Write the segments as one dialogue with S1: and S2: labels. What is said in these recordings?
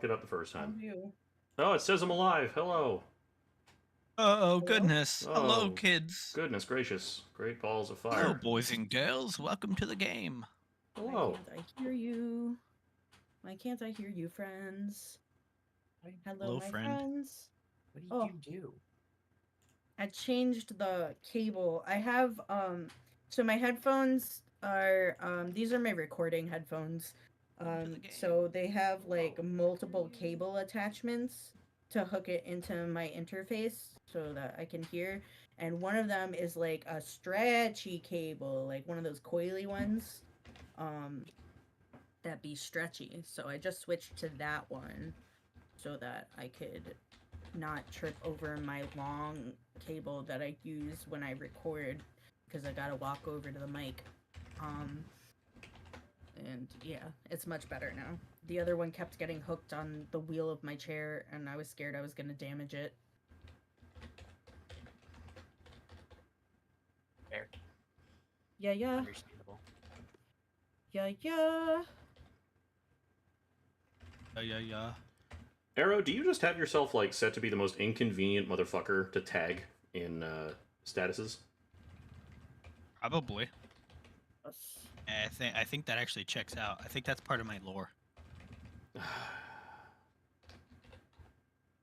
S1: Get up the first time.
S2: You.
S1: Oh, it says I'm alive. Hello.
S3: Oh, goodness. Hello,
S1: Oh,
S3: kids.
S1: Goodness gracious. Great balls of
S3: Hello,
S1: fire.
S3: boys and girls. Welcome to the game.
S1: Hello.
S2: Why can't I hear you? Why can't I hear you, friends? Hello, my
S3: friend.
S2: friends.
S4: What did you do?
S2: I changed the cable. I have so my headphones are these are my recording headphones. So they have like multiple cable attachments to hook it into my interface so that I can hear. And one of them is like a stretchy cable, like one of those coily ones. That be stretchy. So I just switched to that one so that I could not trip over my long cable that I use when I record because I gotta walk over to the mic. And yeah, it's much better now. The other one kept getting hooked on the wheel of my chair and I was scared I was gonna damage it.
S4: Fair.
S2: Yeah.
S4: Understandable.
S2: Yeah.
S3: Yeah.
S1: Arrow, do you just have yourself like set to be the most inconvenient motherfucker to tag in statuses?
S3: Probably. I think that actually checks out. I think that's part of my lore.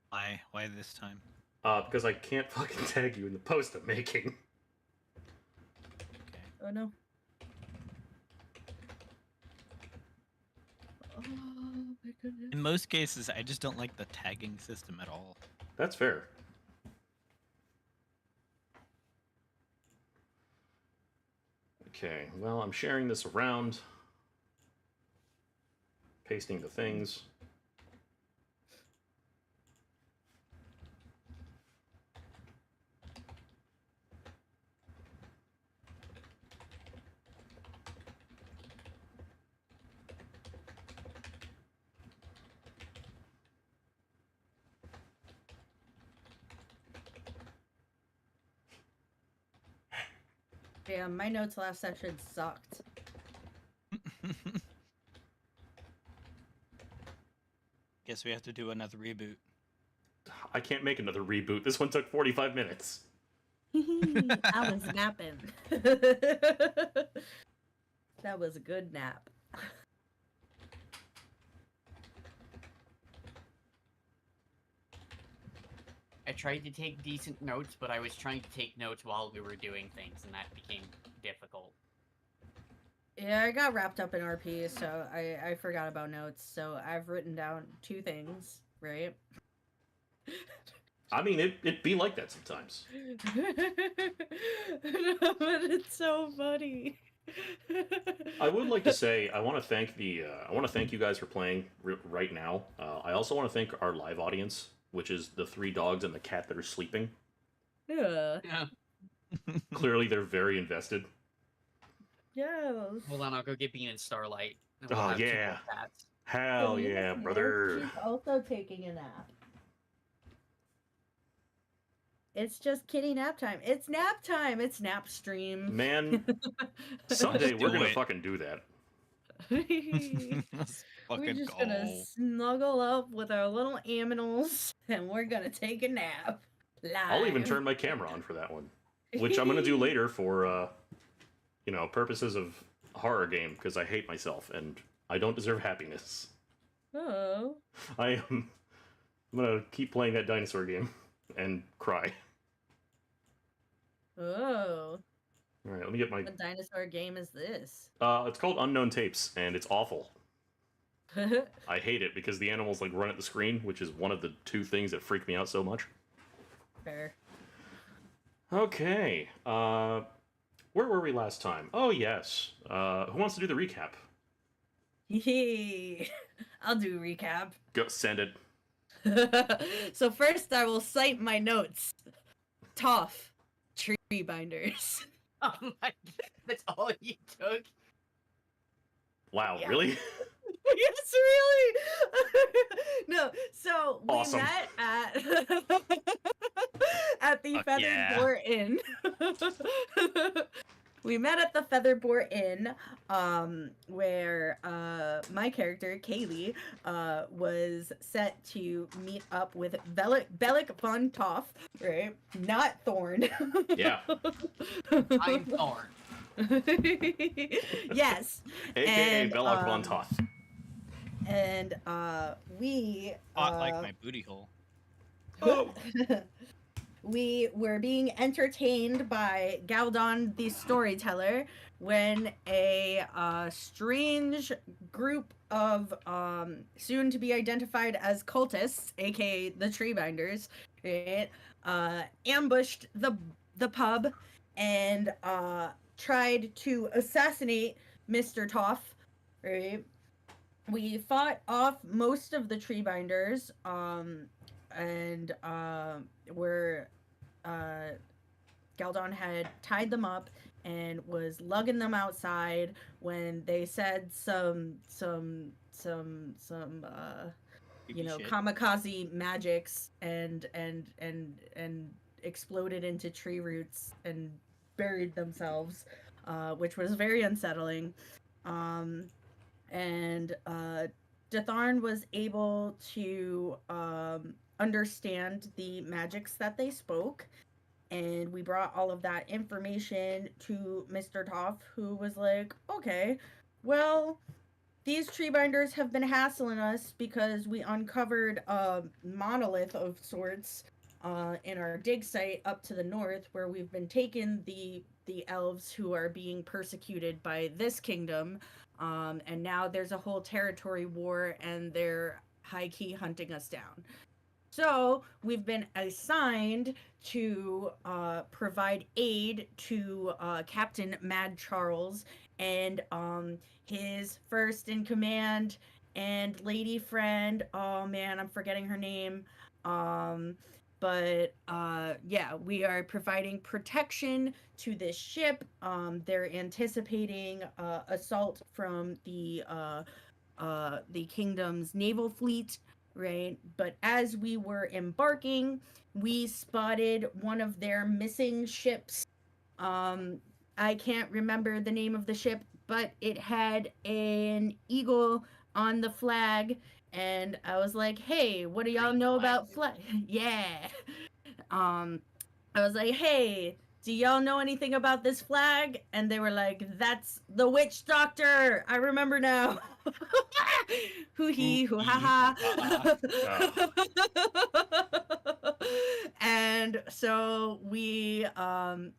S3: Why this time?
S1: Because I can't fucking tag you in the post I'm making.
S3: Okay.
S2: Oh no. Oh my goodness.
S3: In most cases, I just don't like the tagging system at all.
S1: That's fair. Okay, well, I'm sharing this around. Pasting the things.
S2: Yeah, my notes last session sucked.
S3: Guess we have to do another reboot.
S1: I can't make another reboot. This one took 45 minutes.
S2: I was napping. That was a good nap.
S4: I tried to take decent notes, but I was trying to take notes while we were doing things, and that became difficult.
S2: Yeah, I got wrapped up in RP, so I forgot about notes. So I've written down 2 things, right?
S1: I mean, it'd be like that sometimes.
S2: But it's so funny.
S1: I would like to say I want to thank you guys for playing right now. I also want to thank our live audience, which is the 3 dogs and the cat that are sleeping.
S2: Yeah.
S1: Clearly, they're very invested.
S2: Yes.
S4: Hold on, I'll go get Bean and Starlight. And
S1: Oh,
S4: have 2 more
S1: yeah.
S4: cats.
S1: Hell
S2: So you
S1: yeah,
S2: know,
S1: brother.
S2: She's also taking a nap. It's just kitty nap time. It's nap time. It's nap stream.
S1: Man, someday
S3: Let's
S1: we're
S3: do
S1: gonna
S3: it.
S1: fucking do that.
S3: Let's
S2: We're
S3: fucking
S2: just
S3: go.
S2: gonna snuggle up with our little aminals and we're gonna take a nap. Live.
S1: I'll even turn my camera on for that one, which I'm gonna do later for, purposes of horror game because I hate myself and I don't deserve happiness.
S2: Oh.
S1: I'm gonna keep playing that dinosaur game and cry.
S2: Oh.
S1: All right, let me get my.
S2: What dinosaur game is this?
S1: It's called Unknown Tapes, and it's awful. I hate it because the animals like run at the screen, which is one of the 2 things that freak me out so much.
S2: Fair.
S1: Okay, where were we last time? Oh yes, who wants to do the recap?
S2: Yee. I'll do a recap.
S1: Go send it.
S2: So first I will cite my notes. Tough. Tree binders.
S4: Oh my god, that's all you took?
S1: Wow,
S2: Yeah.
S1: really?
S2: Yes, really. No, so we
S1: Awesome.
S2: met at the
S3: Fuck
S2: Feathered
S3: yeah.
S2: Door Inn. we met at the Featherbore Inn, where my character Kaylee was set to meet up with Bellic von Toff, right? Not Thorn.
S1: Yeah.
S4: I'm Thorn.
S2: Yes.
S1: AKA
S2: And,
S1: Belloc von Toth.
S2: And we
S3: Fought like my booty hole.
S1: Oh.
S2: we were being entertained by Galdon the storyteller when a strange group of soon to be identified as cultists, aka the Treebinders, right, ambushed the pub and tried to assassinate Mr. Toff, right? We fought off most of the Treebinders, and Galdon had tied them up and was lugging them outside when they said some
S3: Creepy shit.
S2: kamikaze magics and exploded into tree roots and buried themselves, which was very unsettling. And Datharn was able to understand the magics that they spoke, and we brought all of that information to Mr. Toff, who was like, okay, well, these Treebinders have been hassling us because we uncovered a monolith of sorts in our dig site up to the north, where we've been taking the elves who are being persecuted by this kingdom, and now there's a whole territory war, and they're high-key hunting us down. So we've been assigned to provide aid to Captain Mad Charles and his first in command and lady friend. Oh man, I'm forgetting her name. But yeah, we are providing protection to this ship. They're anticipating assault from the kingdom's naval fleet, right? But as we were embarking, we spotted one of their missing ships. I can't remember the name of the ship, but it had an eagle on the flag, and I was like, hey, what do y'all know about flag? Yeah. I was like, hey, do y'all know anything about this flag? And they were like, that's the witch doctor. I remember now. Hoo hee, hoo ha ha. And so we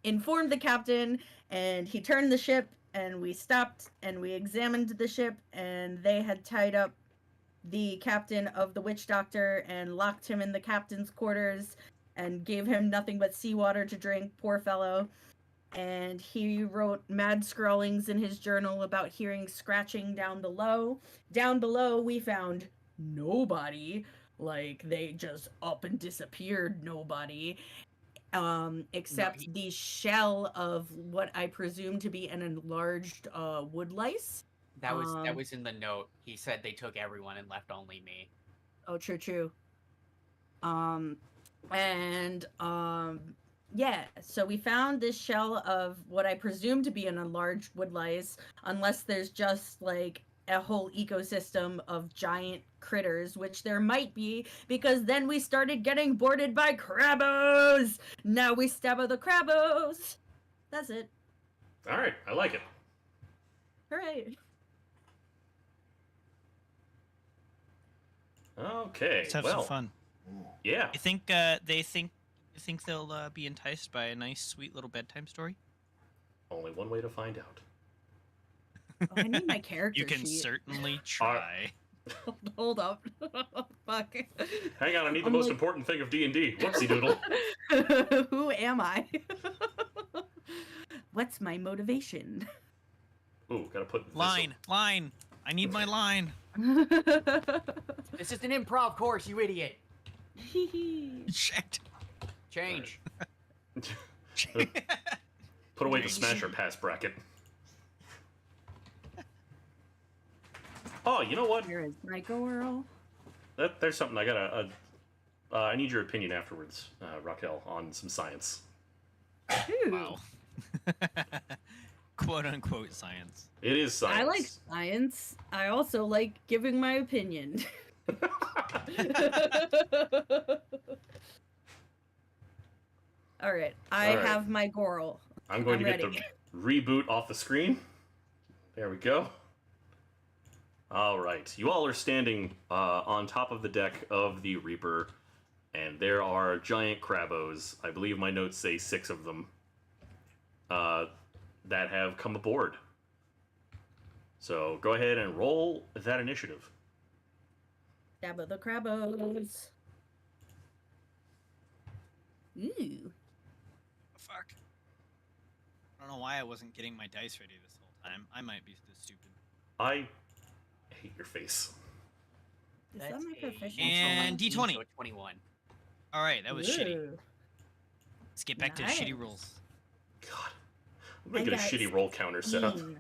S2: informed the captain, and he turned the ship, and we stopped and we examined the ship, and they had tied up the captain of the witch doctor and locked him in the captain's quarters and gave him nothing but seawater to drink, poor fellow. And he wrote mad scrawlings in his journal about hearing scratching down below. Down below, we found nobody. Like, they just up and disappeared, nobody. Except the shell of what I presume to be an enlarged wood lice.
S4: That was in the note. He said they took everyone and left only me.
S2: Oh, true. Yeah, so we found this shell of what I presume to be an enlarged wood lice, unless there's just like a whole ecosystem of giant critters, which there might be, because then we started getting boarded by Crabbos. Now we stabbo the Crabbos. That's it.
S1: All right, I like it.
S2: Hooray.
S1: Okay,
S3: Let's have
S1: well,
S3: some fun.
S1: yeah.
S3: You think you think they'll be enticed by a nice, sweet little bedtime story?
S1: Only one way to find out.
S2: Oh, I need my character
S3: You can
S2: sheet.
S3: certainly try.
S2: Hold up. Fuck.
S1: Hang on, I need the most important thing of D&D. Whoopsie doodle.
S2: Who am I? What's my motivation?
S1: Ooh, gotta put this
S3: Line. I need my line.
S4: This is an improv course, you idiot.
S3: Shit.
S4: Change.
S1: Put away the Smasher Pass bracket. Oh, you know what?
S2: Where is my girl?
S1: There's something I gotta. I need your opinion afterwards, Raquel, on some science.
S2: Ooh.
S3: Wow. quote unquote science.
S1: It is science.
S2: I like science. I also like giving my opinion. All right, I
S1: All right.
S2: have my goal.
S1: I'm going
S2: I'm
S1: to get
S2: ready.
S1: the reboot off the screen. There we go. All right. You all are standing on top of the deck of the Reaper, and there are giant Crabbos. I believe my notes say 6 of them that have come aboard. So go ahead and roll that initiative.
S2: Stabbo the Crabbos. Ooh.
S3: Fuck. I don't know why I wasn't getting my dice ready this whole time. I might be this stupid.
S1: I hate your face.
S2: Is
S4: That's
S2: that my
S4: a
S2: proficiency?
S3: And
S4: natural 19,
S3: D20.
S4: so 21.
S3: All right, that was shitty.
S2: Ooh.
S3: Let's get back to
S2: Nice.
S3: shitty rolls.
S1: God. I'm going to get a
S2: got
S1: shitty roll counter set up.
S2: 16.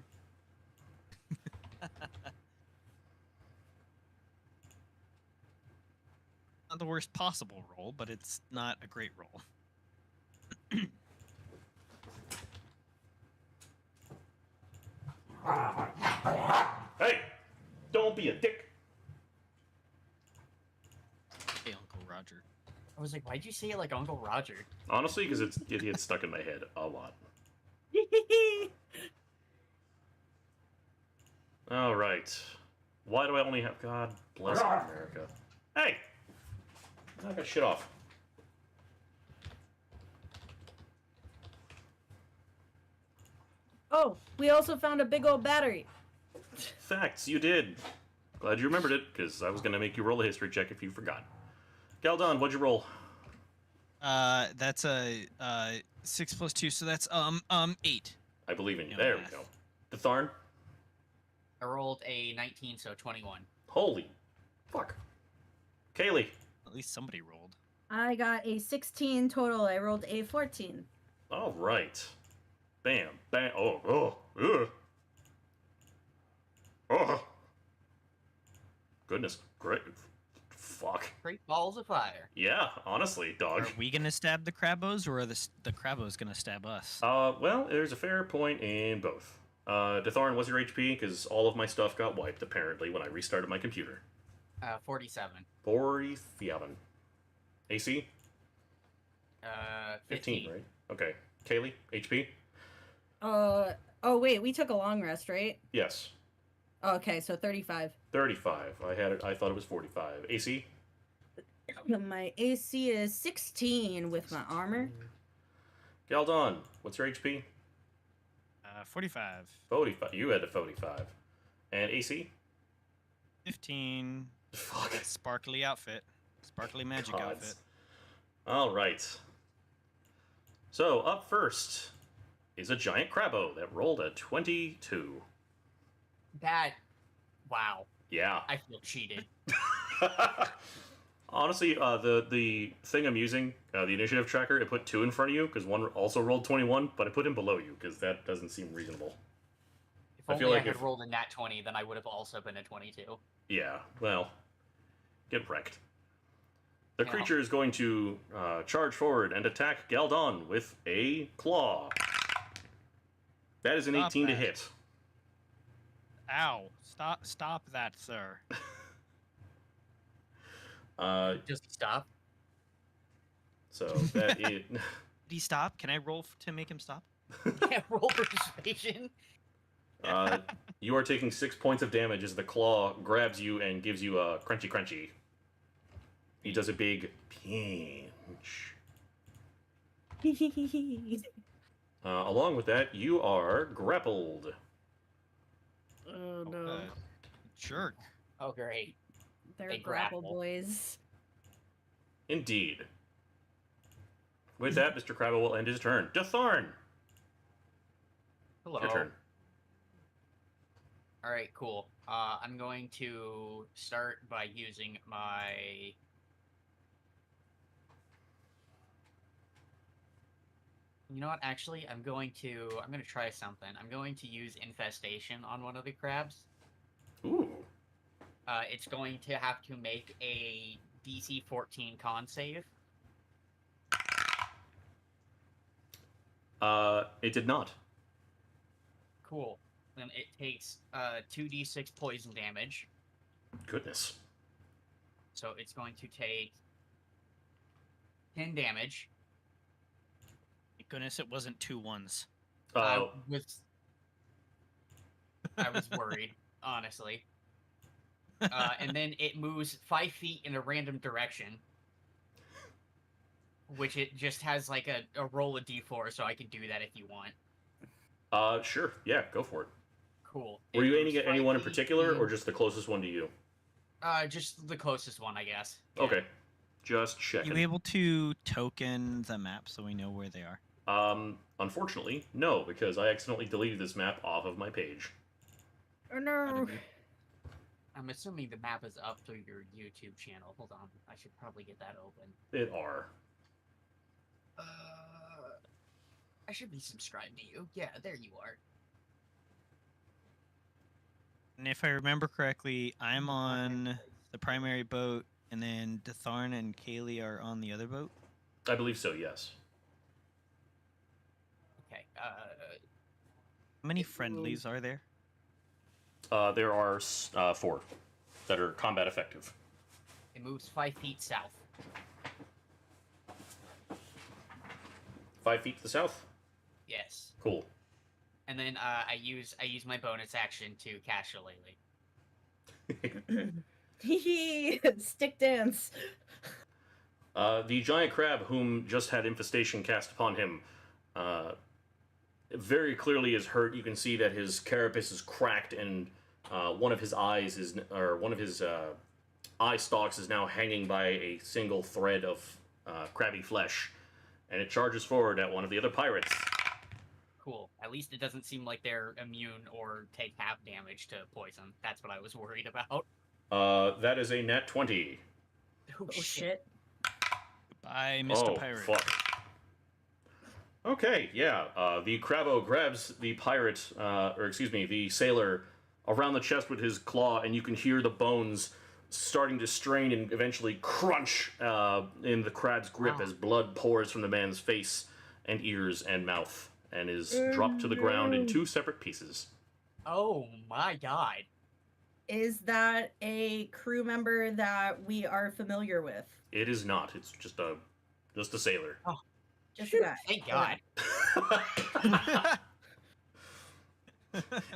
S3: Not the worst possible roll, but it's not a great roll.
S1: Hey! Don't be a dick!
S3: Hey, Uncle Roger.
S4: I was like, why'd you say it like Uncle Roger?
S1: Honestly, because it gets stuck in my head a lot. All right. Why do I only have... God bless America. Hey! I got shit off.
S2: Oh, we also found a big old battery.
S1: Facts, you did. Glad you remembered it, because I was going to make you roll a history check if you forgot. Galdon, what'd you roll?
S3: That's a 6 plus 2, so that's 8.
S1: I believe in you.
S3: No
S1: There
S3: math.
S1: we go. Detharn?
S4: I rolled a 19, so 21.
S1: Holy fuck. Kaylee?
S3: At least somebody rolled.
S2: I got a 16 total. I rolled a 14.
S1: All right. Bam. Bam. Oh. Ugh. Oh. Goodness. Great. Fuck.
S4: Great balls of fire.
S1: Yeah, honestly, dog.
S3: Are we gonna stab the Crabbos, or are the Crabbos gonna stab us?
S1: Well, there's a fair point in both. Detharn, what's your HP? Because all of my stuff got wiped, apparently, when I restarted my computer.
S4: 47.
S1: 47. AC?
S4: 15.
S1: right? Okay. Kaylee, HP?
S2: Oh wait, we took a long rest, right?
S1: Yes.
S2: Okay, so 35.
S1: 35. I thought it was 45. AC?
S2: My AC is 16 with my armor.
S1: Galdon, what's your HP?
S3: 45.
S1: 45. You had a 45. And AC?
S3: 15.
S1: Fuck.
S3: Sparkly outfit. Sparkly magic
S1: Gods.
S3: outfit.
S1: All right. So, up first is a giant Crabbo that rolled a 22.
S4: That. Wow.
S1: Yeah.
S4: I feel cheated.
S1: Honestly, the thing I'm using, the initiative tracker, it put 2 in front of you because one also rolled 21, but I put him below you because that doesn't seem reasonable.
S4: If
S1: I
S4: only
S1: feel
S4: I
S1: like
S4: had
S1: if-
S4: rolled a nat 20, then I would have also been a 22.
S1: Yeah, well, get wrecked. The
S4: Yeah.
S1: creature is going to charge forward and attack Galdon with a claw. That is an
S3: Stop
S1: 18 to
S3: that.
S1: hit.
S3: Ow! Stop that, sir.
S4: Just stop.
S1: So that is...
S3: Did he stop? Can I roll to make him stop?
S4: Yeah, roll persuasion.
S1: You are taking 6 points of damage as the claw grabs you and gives you a crunchy crunchy. He does a big pinch. Along with that, you are grappled.
S2: Oh no.
S3: Jerk.
S4: Oh, great.
S2: They're
S4: They
S2: grapple
S4: grapple.
S2: boys.
S1: Indeed. With that, Mr. Crabbo will end his turn. Detharn!
S4: Hello.
S1: Your turn.
S4: All right, cool. I'm going to start by using my... You know what? Actually, I'm going to try something. I'm going to use Infestation on one of the crabs.
S1: Ooh.
S4: It's going to have to make a DC 14 con save.
S1: It did not.
S4: Cool. Then it takes 2d6 poison damage.
S1: Goodness.
S4: So it's going to take 10 damage.
S3: Thank goodness it wasn't 2 1s.
S4: I was worried, honestly. And then it moves 5 feet in a random direction. Which it just has like a roll of d4, so I can do that if you want.
S1: Sure. Yeah, go for it.
S4: Cool.
S1: Were you aiming at
S4: 5
S1: anyone in
S4: feet
S1: particular, or just the closest one to you?
S4: Just the closest one, I guess.
S1: Okay. Just checking.
S3: You able to token the map so we know where they are?
S1: Unfortunately, no, because I accidentally deleted this map off of my page.
S2: Oh no.
S4: I'm assuming the map is up through your YouTube channel. Hold on, I should probably get that open.
S1: It are.
S4: I should be subscribed to you. Yeah, there you are.
S3: And if I remember correctly, I'm on the primary boat, and then Datharn and Kaylee are on the other boat?
S1: I believe so, yes.
S4: Okay,
S3: How many friendlies are there?
S1: There are 4 that are combat effective.
S4: it moves 5 feet south.
S1: 5 feet to the south?
S4: Yes.
S1: Cool.
S4: And then I use my bonus action to cast Shillelagh.
S2: Stick dance.
S1: The giant crab, whom just had infestation cast upon him, very clearly is hurt. You can see that his carapace is cracked, and one of his eyes is, or one of his eye stalks is now hanging by a single thread of crabby flesh, and it charges forward at one of the other pirates.
S4: Cool. At least it doesn't seem like they're immune or take half damage to poison. That's what I was worried about.
S1: That is a nat 20.
S2: Oh shit.
S3: Goodbye, Mr.
S1: Oh,
S3: Pirate.
S1: fuck. Okay, yeah. The Crabbo grabs the pirate, the sailor, around the chest with his claw, and you can hear the bones starting to strain and eventually crunch in the crab's grip as blood pours from the man's face and ears and mouth, and is dropped to the ground in 2 separate pieces.
S4: Oh my god.
S2: Is that a crew member that we are familiar with?
S1: It is not. It's just a sailor.
S4: Oh,
S2: Just a guy.
S4: thank God.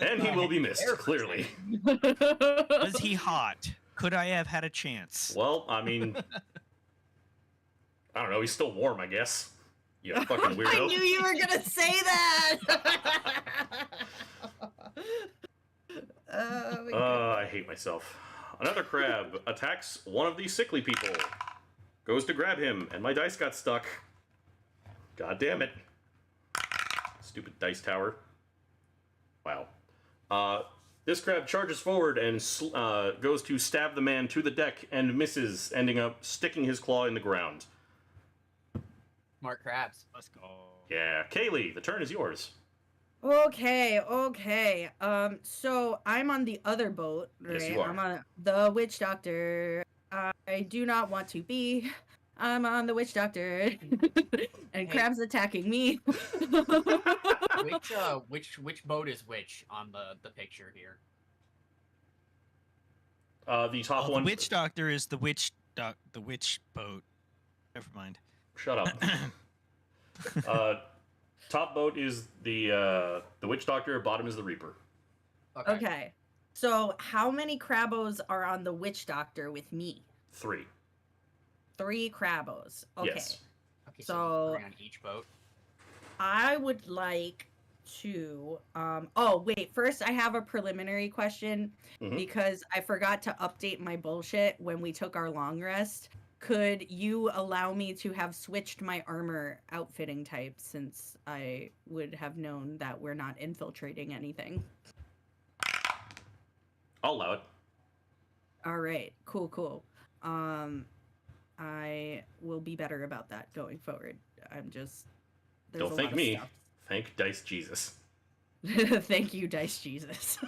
S1: And he will be missed, clearly.
S3: Was he hot? Could I have had a chance?
S1: Well, I mean, I don't know. He's still warm, I guess. You fucking weirdo.
S2: I knew you were gonna say that. Oh my God.
S1: I hate myself. Another crab attacks one of these sickly people. Goes to grab him, and my dice got stuck. God damn it. Stupid dice tower. Wow. This crab charges forward and goes to stab the man to the deck and misses, ending up sticking his claw in the ground.
S4: Smart crabs.
S3: Let's go.
S1: Yeah. Kaylee, the turn is yours.
S2: Okay. So I'm on the other boat, right?
S1: Yes, you are.
S2: I'm on the witch doctor. I do not want to be. I'm on the witch doctor, and crab's attacking me.
S4: Which boat is which on the picture here?
S1: The top
S3: The
S1: one.
S3: witch doctor is the witch boat. Never mind.
S1: Shut up. Top boat is the witch doctor. Bottom is the reaper.
S2: Okay. So how many Crabbos are on the witch doctor with me?
S1: 3.
S2: 3 Crabbos. Okay.
S1: Yes.
S4: Okay,
S2: So-
S4: 3 on each boat.
S2: I would like to oh wait, first I have a preliminary question
S1: Mhm.
S2: because I forgot to update my bullshit when we took our long rest. Could you allow me to have switched my armor outfitting type since I would have known that we're not infiltrating anything?
S1: I'll allow it.
S2: All right. Cool. I will be better about that going forward. I'm just there's
S1: Don't
S2: a
S1: thank
S2: lot of
S1: me.
S2: stuff.
S1: Thank Dice Jesus.
S2: Thank you, Dice Jesus.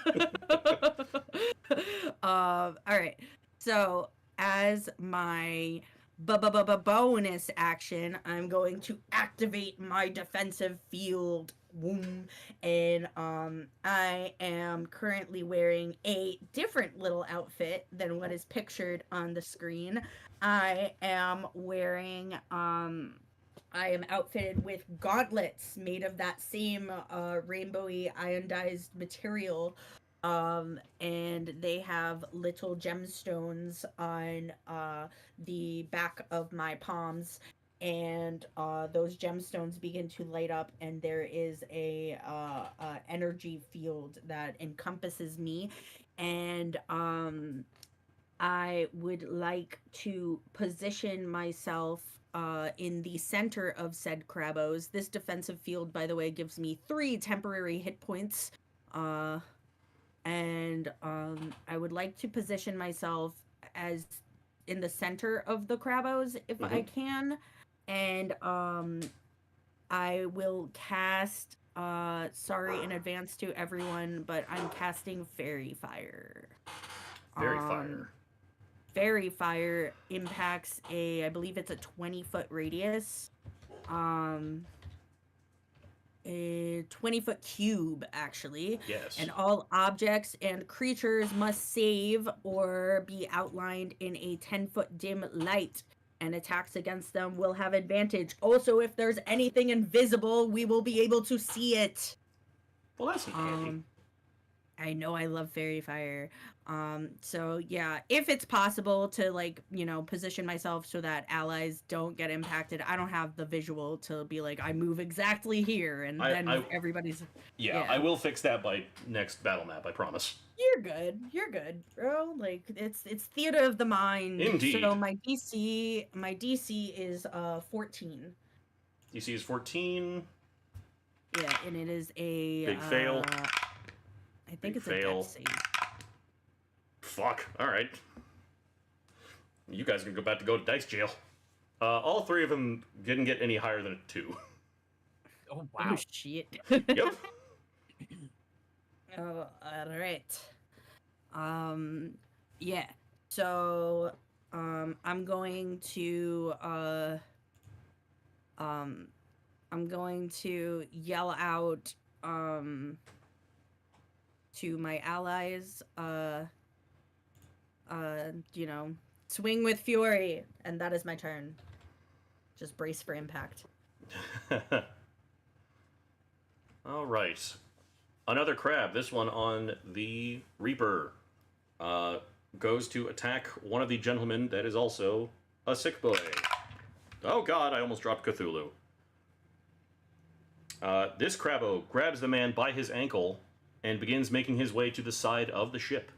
S2: All right. So, as my bonus action, I'm going to activate my defensive field Woom. And I am currently wearing a different little outfit than what is pictured on the screen. I am wearing I am outfitted with gauntlets made of that same rainbowy iodized material. And they have little gemstones on the back of my palms, and those gemstones begin to light up, and there is a energy field that encompasses me, and I would like to position myself in the center of said Crabbos. This defensive field, by the way, gives me 3 temporary hit points. And I would like to position myself as in the center of the Crabbos if I can. And I will cast sorry in advance to everyone, but I'm casting Fairy Fire.
S1: Fairy Fire.
S2: Fairy Fire impacts I believe it's a 20-foot radius. A 20-foot cube, actually.
S1: Yes.
S2: And all objects and creatures must save or be outlined in a 10-foot dim light. And attacks against them will have advantage. Also, if there's anything invisible, we will be able to see it.
S1: Well, that's handy.
S2: I know I love Fairy Fire. So yeah, if it's possible to, like, you know, position myself so that allies don't get impacted. I don't have the visual to be like, I move exactly here, and then everybody's...
S1: Yeah, I will fix that by next battle map, I promise.
S2: You're good, bro. Like, it's theater of the mind.
S1: Indeed.
S2: So my DC is 14.
S1: DC is 14.
S2: Yeah, and it is a...
S1: Big fail.
S2: I think it's
S1: fail.
S2: a death save.
S1: Fuck. All right. You guys are about to go to dice jail. All 3 of them didn't get any higher than a 2.
S4: Oh, wow.
S2: Oh, shit.
S1: Yep.
S2: Oh, all right. Yeah. So, I'm going to yell out, to my allies, you know, swing with fury, and that is my turn. Just brace for impact.
S1: All right. Another crab, this one on the Reaper, goes to attack one of the gentlemen that is also a sick boy. Oh god, I almost dropped Cthulhu. This Crabbo grabs the man by his ankle and begins making his way to the side of the ship.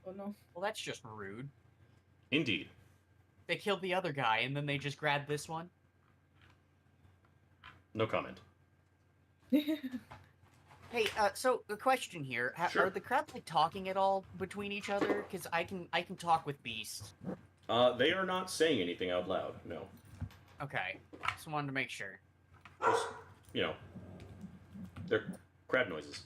S2: Oh no.
S4: Well, that's just rude.
S1: Indeed.
S4: They killed the other guy, and then they just grabbed this one?
S1: No comment.
S4: Hey, so a question here:
S1: Sure.
S4: Are the crabs like talking at all between each other? Because I can talk with Beast.
S1: They are not saying anything out loud. No.
S4: Okay, just wanted to make sure.
S1: Just, you know, they're crab noises.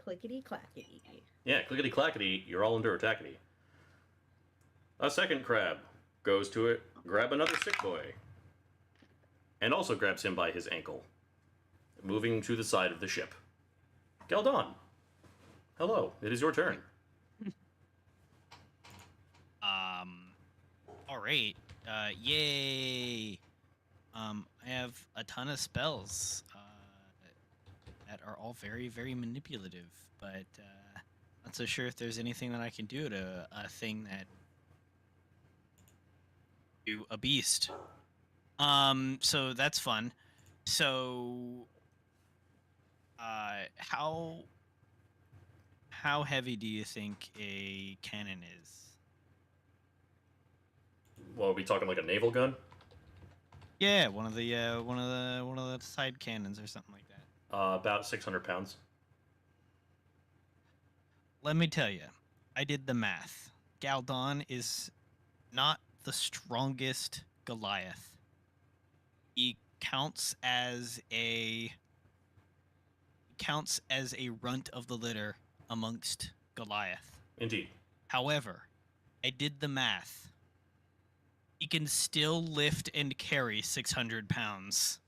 S2: Clickety clackety.
S1: Yeah, clickety clackety. You're all under attackety. A second crab goes to it, grab another sick boy, and also grabs him by his ankle, moving to the side of the ship. Galdon, hello, it is your turn.
S3: Alright. Yay! I have a ton of spells that are all very, very manipulative, but not so sure if there's anything that I can do to a thing that do a beast. So that's fun. So how heavy do you think a cannon is?
S1: Well, are we talking like a naval gun?
S3: Yeah, one of the side cannons or something like that.
S1: About 600 pounds.
S3: Let me tell you, I did the math. Galdon is not the strongest Goliath. He counts as a runt of the litter amongst Goliath.
S1: Indeed.
S3: However, I did the math. He can still lift and carry 600 pounds.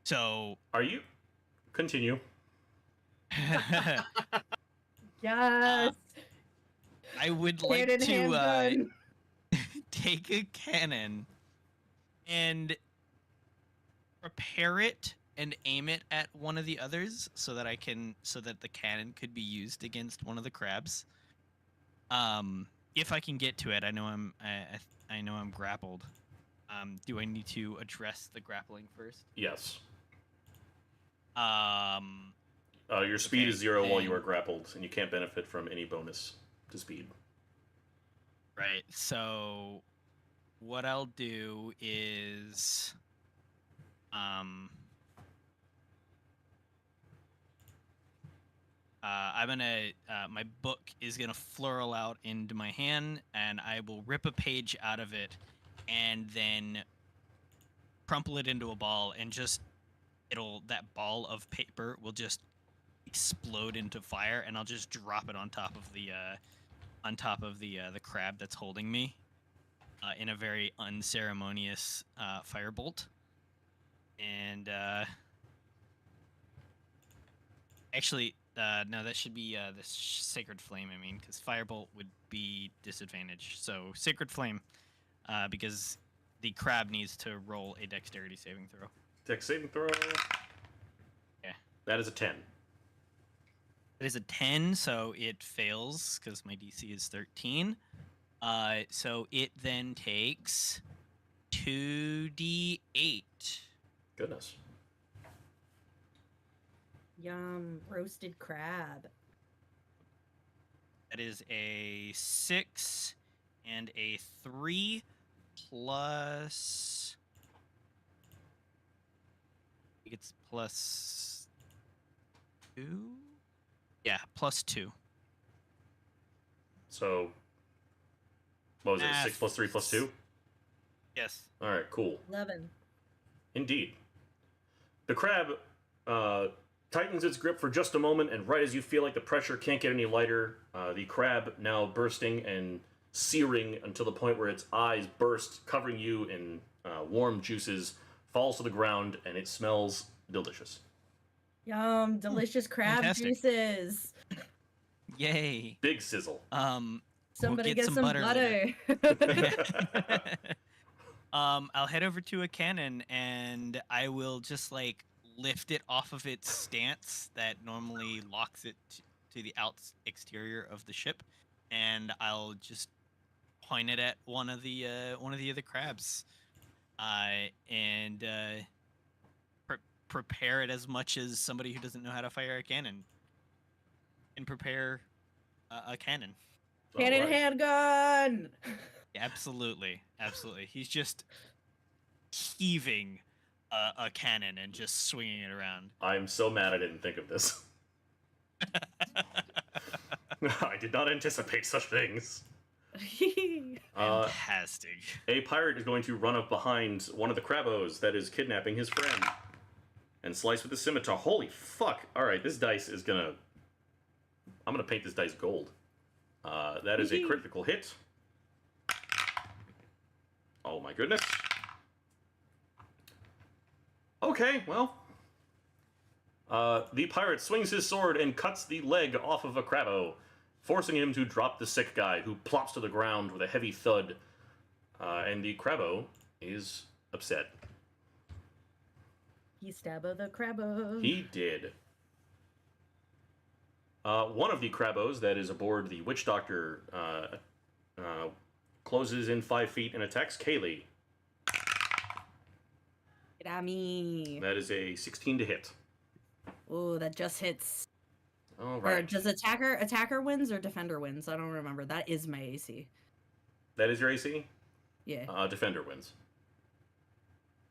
S3: So
S1: Are you? Continue.
S2: Yes.
S3: I would like
S2: Cannon
S3: to
S2: handgun.
S3: take a cannon and prepare it and aim it at one of the others so that the cannon could be used against one of the crabs. If I can get to it, I know I'm grappled. Do I need to address the grappling first?
S1: Yes.
S3: Your
S1: Your speed is 0 while you are grappled, and you can't benefit from any bonus to speed.
S3: Right. So what I'll do is I'm gonna my book is gonna flurl out into my hand, and I will rip a page out of it, and then crumple it into a ball, and that ball of paper will just explode into fire, and I'll just drop it on top of the crab that's holding me in a very unceremonious firebolt. And actually, no, that should be the Sacred Flame, I mean, because Firebolt would be disadvantage. So Sacred Flame, because the crab needs to roll a dexterity saving throw.
S1: Dex saving throw.
S3: Yeah.
S1: That is a 10.
S3: It is a 10, so it fails, because my DC is 13. So it then takes 2d8.
S1: Goodness.
S2: Yum, roasted crab.
S3: That is a 6 and a 3 plus... I think it's plus 2? Yeah, plus 2.
S1: So, what was it? 6 plus 3 plus 2?
S3: Yes.
S1: Alright, cool.
S2: 11.
S1: Indeed. The crab tightens its grip for just a moment, and right as you feel like the pressure can't get any lighter, the crab, now bursting and searing until the point where its eyes burst, covering you in warm juices, falls to the ground, and it smells delicious.
S2: Yum, delicious crab
S3: fantastic.
S2: juices.
S3: Yay.
S1: Big sizzle.
S2: Somebody
S3: get
S2: get
S3: some
S2: some
S3: butter
S2: butter.
S3: I'll head over to a cannon, and I will just lift it off of its stance that normally locks it to the exterior of the ship, and I'll just point it at one of the other crabs, and prepare it as much as somebody who doesn't know how to fire a cannon and prepare a cannon.
S2: Cannon
S1: Alright.
S2: handgun.
S3: Absolutely. He's just heaving a cannon and just swinging it around.
S1: I'm so mad I didn't think of this. I did not anticipate such things.
S3: Fantastic.
S1: A pirate is going to run up behind one of the Crabbos that is kidnapping his friend and slice with the scimitar. Holy fuck. Alright, this dice is gonna... I'm gonna paint this dice gold. That is a critical hit. Oh my goodness. Okay, well. The pirate swings his sword and cuts the leg off of a Crabbo, forcing him to drop the sick guy, who plops to the ground with a heavy thud. And the Crabbo is upset.
S2: He stabbo the crabbo.
S1: He did. One of the Crabbos that is aboard the Witch Doctor closes in 5 feet and attacks Kaylee.
S2: Get at me.
S1: That is a 16 to hit.
S2: Oh, that just hits.
S1: All
S2: Or
S1: right.
S2: does attacker wins or defender wins? I don't remember. That is my AC.
S1: That is your AC?
S2: Yeah.
S1: Defender wins.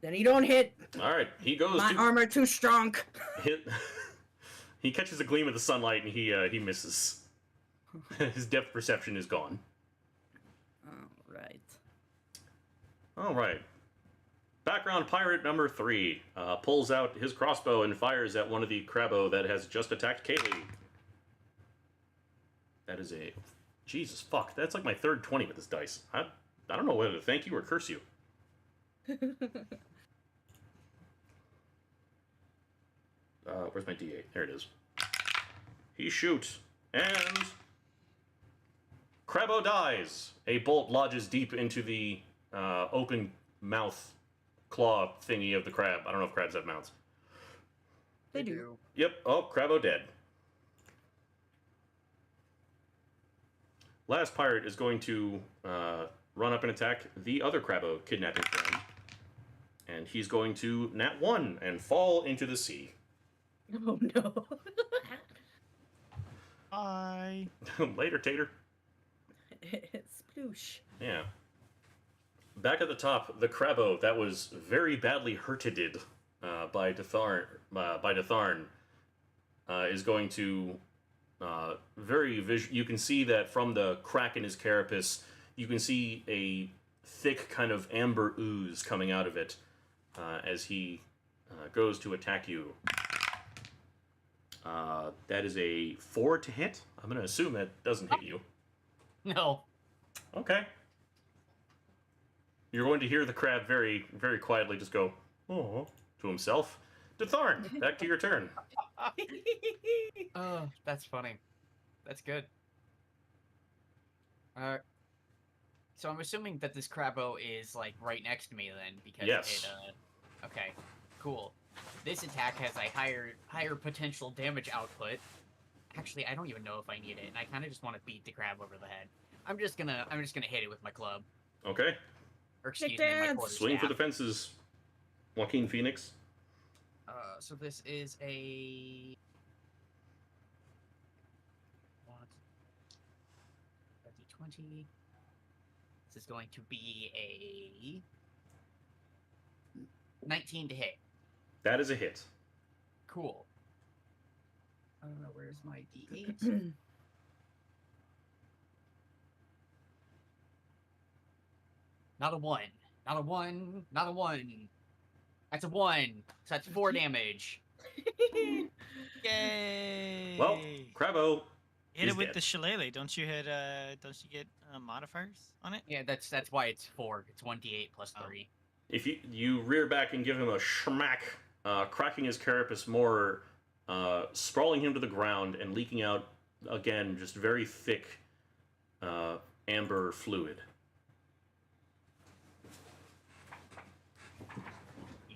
S2: Then he don't hit.
S1: All right. He goes
S2: My
S1: to
S2: armor too strong.
S1: hit. He catches a gleam of the sunlight and he misses. His depth perception is gone.
S2: Alright.
S1: All right. Background pirate number 3 pulls out his crossbow and fires at one of the Crabbo that has just attacked Kaylee. That is a... Jesus, fuck. That's like my third 20 with this dice. I don't know whether to thank you or curse you. Where's my D8? There it is. He shoots, and Crabbo dies. A bolt lodges deep into the open mouth claw thingy of the crab. I don't know if crabs have mouths.
S2: They do.
S1: Yep. Oh, Crabbo dead. Last pirate is going to run up and attack the other Crabbo kidnapping friend. And he's going to nat 1 and fall into the sea.
S2: Oh no.
S3: Bye.
S1: Later, Tater.
S2: Sploosh.
S1: Yeah. Back at the top, the Crabbo that was very badly hurted by Detharn is going to you can see that from the crack in his carapace, you can see a thick kind of amber ooze coming out of it as he goes to attack you. That is a 4 to hit. I'm going to assume that doesn't hit you.
S4: No.
S1: Okay. You're going to hear the crab very, very quietly just go, oh, to himself. Detharn, back to your turn.
S4: Oh, that's funny. That's good. So I'm assuming that this Crabbo is like right next to me then, because
S1: Yes.
S4: Okay, cool. This attack has a higher potential damage output. Actually, I don't even know if I need it, and I kind of just want to beat the crab over the head. I'm just gonna hit it with my club.
S1: Okay.
S4: Or excuse me, my
S2: dance.
S4: quarterstaff.
S1: Swing for the fences, Joaquin Phoenix.
S4: So this is a... What? 20. This is going to be a 19 to hit.
S1: That is a hit.
S4: Cool. Where's my D8? Not a 1. Not a 1. Not a 1. That's a 1. So that's 4 damage.
S3: Yay!
S1: Well, Crabbo
S3: hit
S1: is
S3: it with
S1: dead.
S3: the shillelagh. Don't you get modifiers on it?
S4: Yeah, that's why it's 4. It's 1d8 plus 3.
S1: If you rear back and give him a schmack, cracking his carapace more, sprawling him to the ground and leaking out, again, just very thick amber fluid.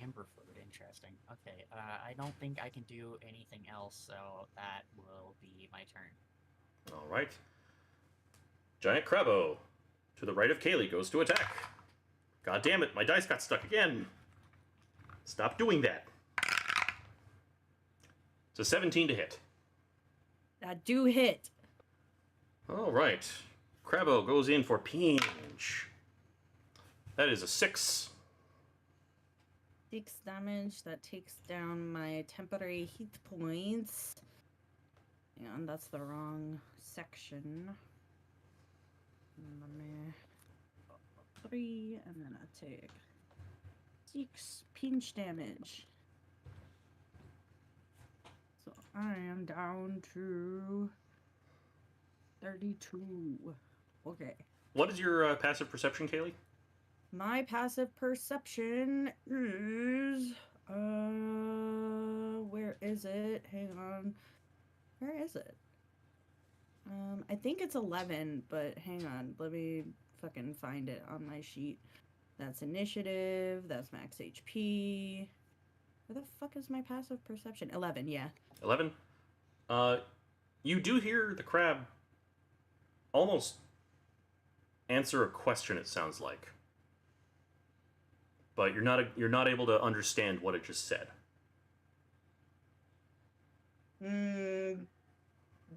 S4: Amber fluid, interesting. Okay, I don't think I can do anything else, so that will be my turn.
S1: All right. Giant Crabbo, to the right of Kaylee, goes to attack. God damn it, my dice got stuck again. Stop doing that. It's a 17 to hit.
S2: That do hit.
S1: All right. Crabbo goes in for pinch. That is a 6.
S2: 6 damage. That takes down my temporary hit points. And that's the wrong section. Let me 3, and then I take 6 pinch damage. So I am down to 32. Okay.
S1: What is your passive perception, Kaylee?
S2: My passive perception is where is it? Hang on. Where is it? I think it's 11, but hang on. Let me fucking find it on my sheet. That's initiative. That's max HP. Where the fuck is my passive perception? 11, yeah.
S1: 11. You do hear the crab almost answer a question, it sounds like. But you're not able to understand what it just said.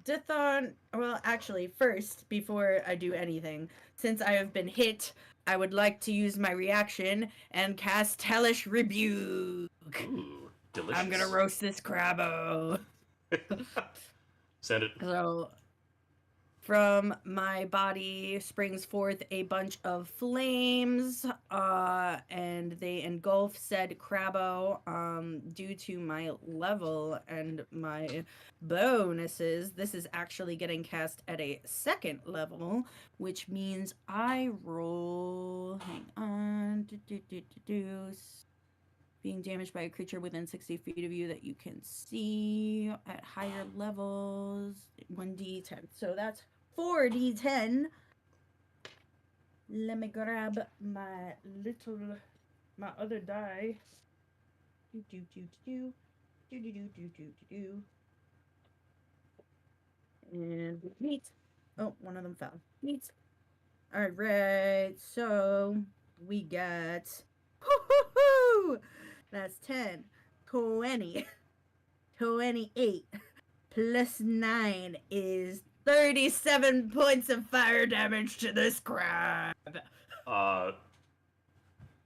S2: Dithon, well, actually, first, before I do anything, since I have been hit, I would like to use my reaction and cast Hellish Rebuke.
S1: Ooh, delicious.
S2: I'm gonna roast this Crabbo.
S1: Send it.
S2: So, from my body springs forth a bunch of flames, and they engulf said Crabbo. Due to my level and my bonuses, this is actually getting cast at a 2nd level, which means I roll. Hang on. Being damaged by a creature within 60 feet of you that you can see at higher levels. 1d10. So that's 4d10. Let me grab my other die. Do do do do do do do do do do. And neat. Oh, one of them fell. Neat. All right. So we got. Woo-hoo-hoo! That's 10, 20, 28 plus 9 is 37 points of fire damage to this crab.
S1: Not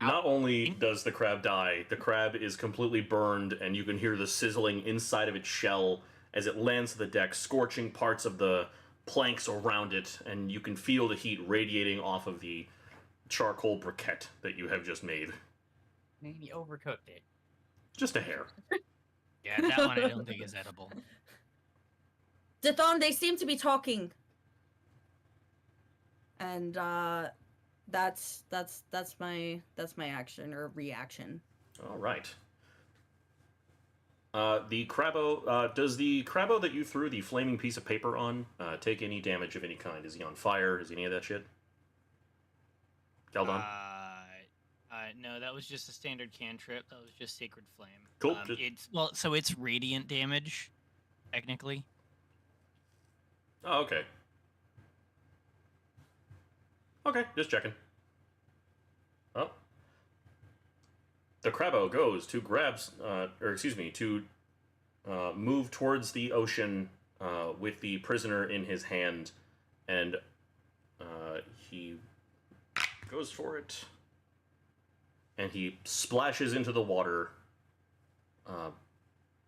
S1: only does the crab die, the crab is completely burned, and you can hear the sizzling inside of its shell as it lands to the deck, scorching parts of the planks around it, and you can feel the heat radiating off of the charcoal briquette that you have just made.
S4: Man, you overcooked it.
S1: Just a hair.
S3: Yeah, that one I don't think is edible.
S2: Dithon, they seem to be talking. And that's my action or reaction.
S1: All right. The Crabbo, does the Crabbo that you threw the flaming piece of paper on take any damage of any kind? Is he on fire? Is any of that shit? Galdon?
S3: No, that was just a standard cantrip. That was just Sacred Flame.
S1: Cool.
S3: So it's radiant damage, technically.
S1: Oh, okay. Okay, just checking. Oh. The Crabbo goes to move towards the ocean with the prisoner in his hand, and he goes for it, and he splashes into the water,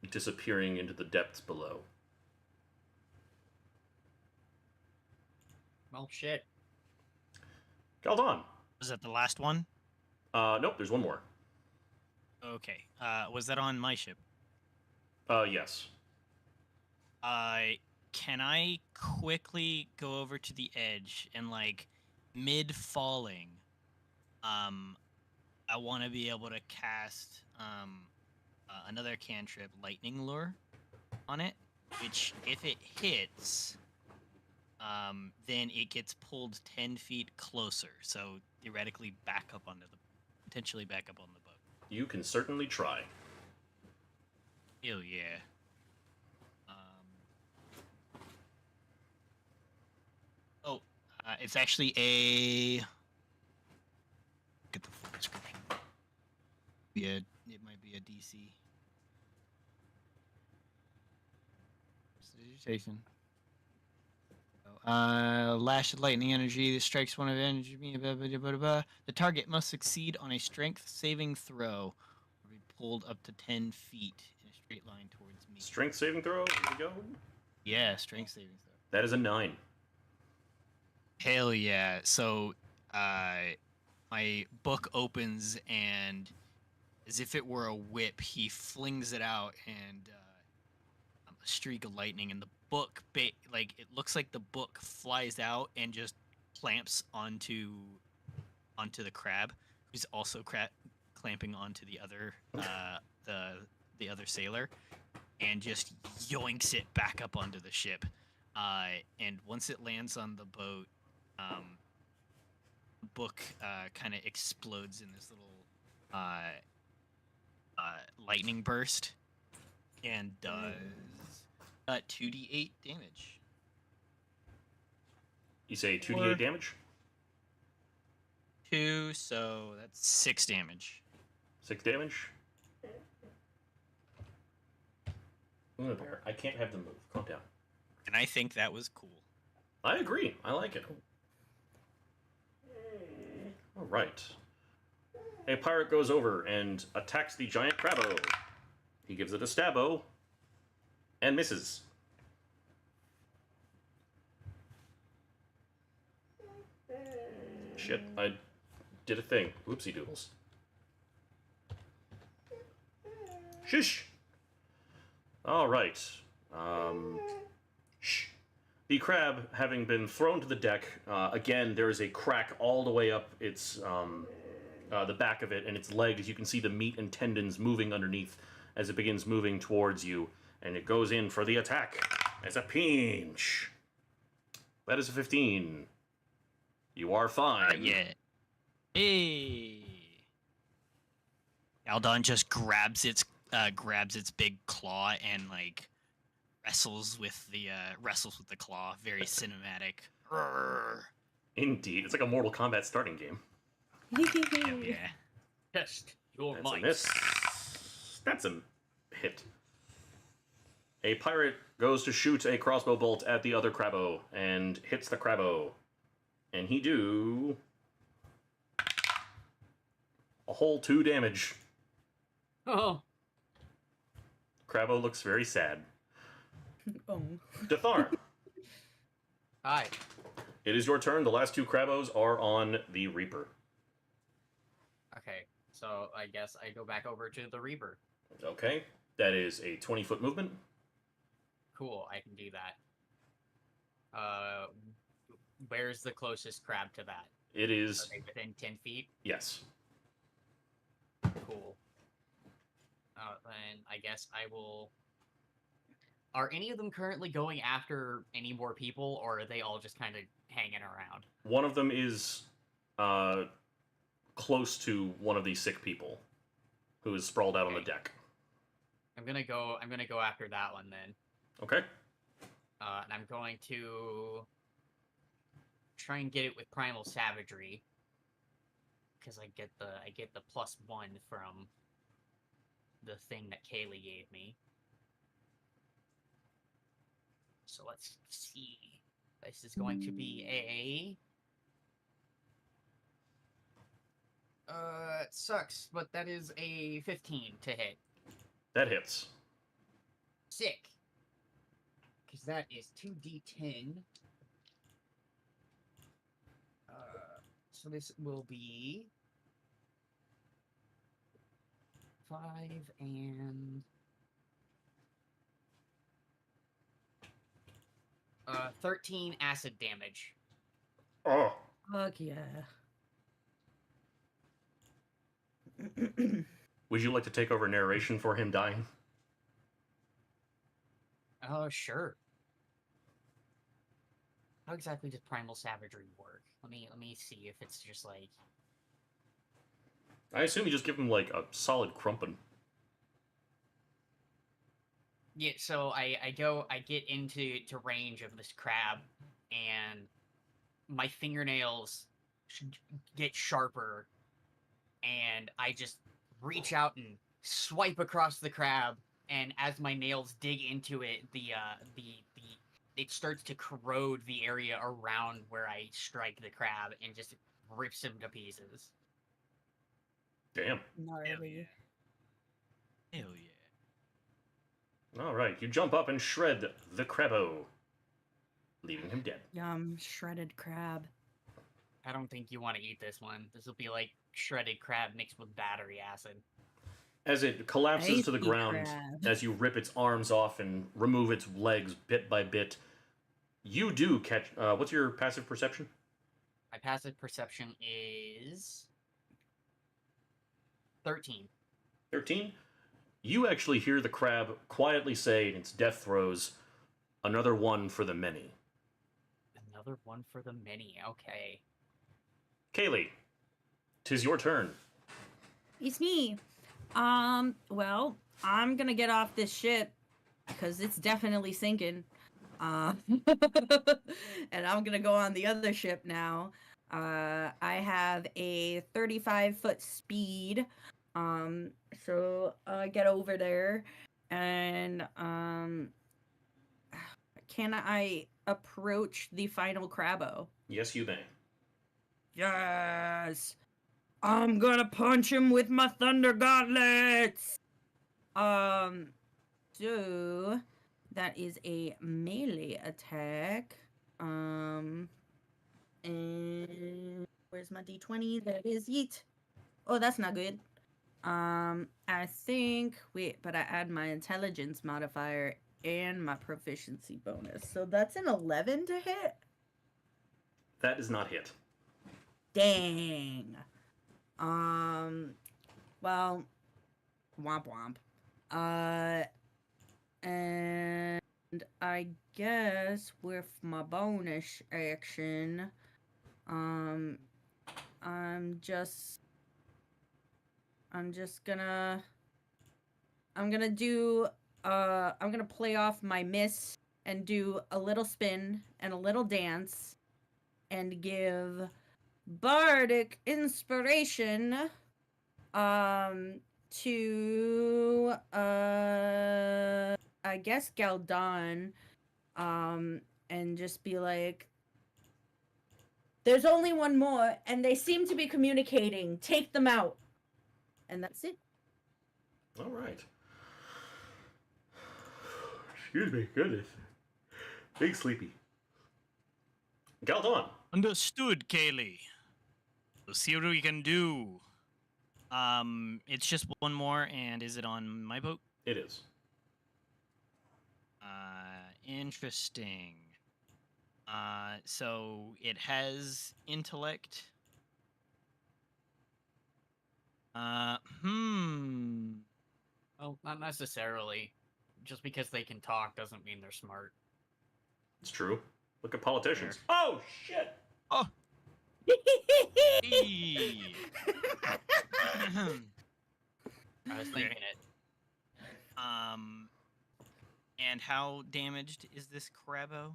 S1: disappearing into the depths below.
S4: Well, shit.
S1: Galdon.
S3: Was that the last one?
S1: Nope, there's one more.
S3: Okay. Was that on my ship?
S1: Yes.
S3: Can I quickly go over to the edge and, like, mid-falling, I want to be able to cast another cantrip, Lightning Lure, on it, which, if it hits, then it gets pulled 10 feet closer, so theoretically potentially back up on the boat.
S1: You can certainly try.
S3: Hell yeah. It's actually a... Get the full description. Yeah, it might be a DC. Prestidigitation. Lash of lightning energy that strikes one of energy. The target must succeed on a strength saving throw or be pulled up to 10 feet in a straight line towards me.
S1: Strength saving throw? Here we go.
S3: Yeah, strength saving throw.
S1: That is a 9.
S3: Hell yeah. So, my book opens, and as if it were a whip, he flings it out, and a streak of lightning, and the book, it looks like the book flies out and just clamps onto the crab, who's also clamping onto the other the other sailor, and just yoinks it back up onto the ship. And once it lands on the boat, the book kind of explodes in this little lightning burst and does 2d8 damage.
S1: You say 2d8 damage?
S3: 2, so that's 6 damage.
S1: 6 damage? Luna Bear, I can't have them move. Calm down.
S3: And I think that was cool.
S1: I agree. I like it. All right. A pirate goes over and attacks the giant Crabbo. He gives it a stabbo and misses. Shit, I did a thing. Whoopsie doodles. Shush! All right. Shh. The crab, having been thrown to the deck, again, there is a crack all the way up its the back of it and its legs. You can see the meat and tendons moving underneath as it begins moving towards you, and it goes in for the attack as a pinch. That is a 15. You are fine.
S3: Yeah. Hey. Aldon just grabs its big claw and like wrestles with the claw. Very cinematic. Roar.
S1: Indeed. It's like a Mortal Kombat starting game.
S3: Yeah.
S4: Test your
S1: That's a
S4: might.
S1: miss. That's a hit. A pirate goes to shoot a crossbow bolt at the other Crabbo and hits the Crabbo. And he do a whole 2 damage.
S4: Oh.
S1: Crabbo looks very sad.
S2: Oh.
S1: Detharn,
S4: Hi.
S1: it is your turn. The last 2 Crabbos are on the Reaper.
S4: Okay, so I guess I go back over to the Reaper.
S1: Okay, that is a 20-foot movement.
S4: Cool, I can do that. Where's the closest crab to that?
S1: It
S4: Are
S1: is,
S4: they within 10 feet?
S1: yes.
S4: Cool. Then I guess I will... Are any of them currently going after any more people, or are they all just kind of hanging around?
S1: One of them is close to one of these sick people who is sprawled out on the
S4: Okay.
S1: deck.
S4: I'm gonna go after that one then.
S1: Okay.
S4: And I'm going to try and get it with Primal Savagery. Because I get the +1 from the thing that Kaylee gave me. So let's see. This is going to be it sucks, but that is a 15 to hit.
S1: That hits.
S4: Sick. Because that is 2d10. So this will be 5 and 13 acid damage.
S1: Oh.
S2: Fuck yeah.
S1: Would you like to take over narration for him dying?
S4: Oh, sure. How exactly does Primal Savagery work? Let me see if it's just like...
S1: I assume you just give him, like, a solid crumpin'.
S4: Yeah, so I get into range of this crab, and my fingernails get sharper, and I just reach out and swipe across the crab, and as my nails dig into it, it starts to corrode the area around where I strike the crab and just rips him to pieces.
S1: Damn.
S2: Gnarly.
S3: Hell yeah.
S1: Alright, you jump up and shred the Crabbo, leaving him dead.
S2: Yum, shredded crab.
S4: I don't think you want to eat this one. This will be like shredded crab mixed with battery acid.
S1: As it collapses to the
S2: Tasty
S1: ground,
S2: crab.
S1: as you rip its arms off and remove its legs bit by bit, you do catch... what's your passive perception?
S4: My passive perception is 13.
S1: 13? You actually hear the crab quietly say in its death throes, "Another one for the many."
S4: Another one for the many. Okay.
S1: Kaylee, 'tis your turn.
S2: It's me. Well, I'm gonna get off this ship because it's definitely sinking. And I'm gonna go on the other ship now. I have a 35-foot speed. So get over there, and can I approach the final Crabbo?
S1: Yes, you may.
S2: Yes! I'm gonna punch him with my thunder gauntlets! So that is a melee attack. And where's my d20? There it is. Yeet. Oh, that's not good. I think but I add my intelligence modifier and my proficiency bonus. So that's an 11 to hit.
S1: That is not hit.
S2: Dang. Well, womp womp. And I guess with my bonus action, I'm just gonna do I'm gonna play off my miss and do a little spin and a little dance and give bardic inspiration to I guess Galdon and just be like, there's only one more and they seem to be communicating, take them out. And that's it.
S1: All right. Excuse me, goodness. Big sleepy. Galdon.
S3: Understood, Kaylee. We'll see what we can do. It's just one more, and is it on my boat?
S1: It is.
S3: Interesting. So it has intellect.
S4: Well, not necessarily. Just because they can talk doesn't mean they're smart.
S1: It's true. Look at politicians. Oh, shit!
S3: Oh! Eee.
S4: I was thinking it.
S3: And how damaged is this Crabbo?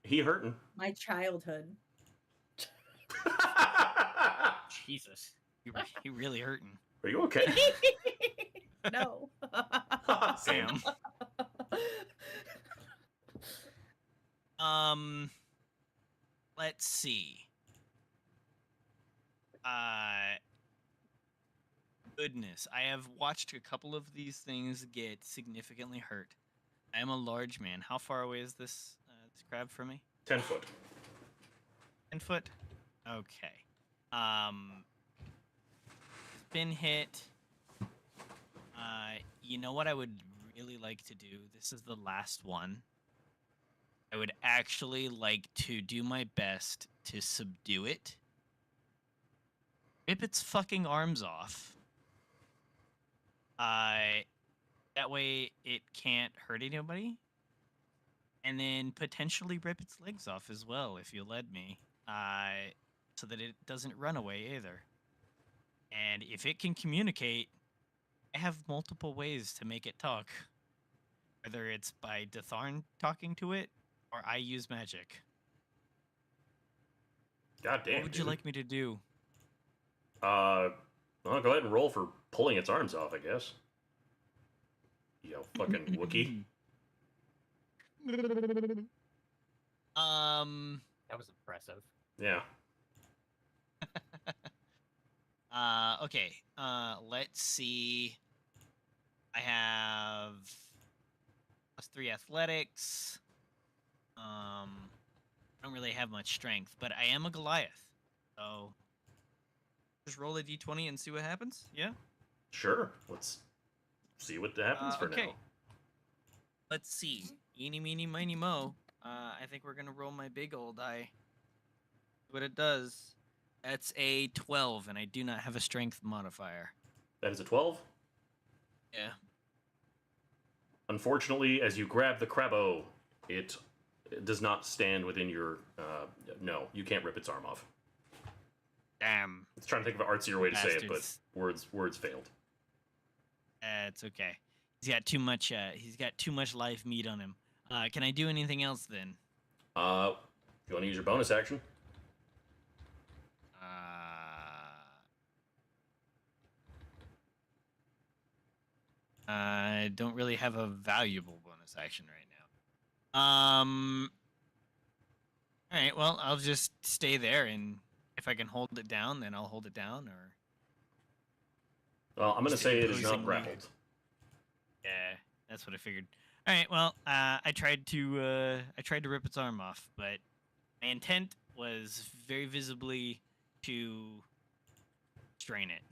S1: He hurting.
S2: My childhood.
S4: Jesus.
S3: He really hurting.
S1: Are you okay?
S2: No.
S1: Sam.
S3: Let's see. Goodness, I have watched a couple of these things get significantly hurt. I am a large man. How far away is this crab from me?
S1: 10 foot.
S3: 10 foot? Okay. It's been hit. You know what I would really like to do? This is the last one. I would actually like to do my best to subdue it. Rip its fucking arms off. That way it can't hurt anybody. And then potentially rip its legs off as well, if you let me. So that it doesn't run away either. And if it can communicate, I have multiple ways to make it talk. Whether it's by Datharn talking to it, or I use magic.
S1: God damn.
S3: What would you like me to do?
S1: Well, go ahead and roll for pulling its arms off, I guess. You fucking Wookie.
S4: That was impressive.
S1: Yeah.
S3: Okay. Let's see. I have +3 athletics. I don't really have much strength, but I am a Goliath. So just roll a d20 and see what happens. Yeah.
S1: Sure. Let's see what happens for
S3: okay.
S1: now.
S3: Let's see. Eeny, meeny, miny, mo. I think we're gonna roll my big old die. See what it does. That's a 12, and I do not have a strength modifier.
S1: That is a 12.
S3: Yeah.
S1: Unfortunately, as you grab the Crabbo, it does not stand within your... no, you can't rip its arm off.
S3: Damn.
S1: It's trying to think of an artsier way to say it, but
S3: Bastards.
S1: words failed.
S3: It's okay. He's got too much. He's got too much life meat on him. Can I do anything else then?
S1: You want to use your bonus action?
S3: I don't really have a valuable bonus action right now. All right. Well, I'll just stay there, and if I can hold it down, then I'll hold it down. Or
S1: Well, I'm going to
S3: Just
S1: say it is not
S3: imposing
S1: grappled.
S3: yeah, that's what I figured. All right. Well, I tried to rip its arm off, but my intent was very visibly to strain it.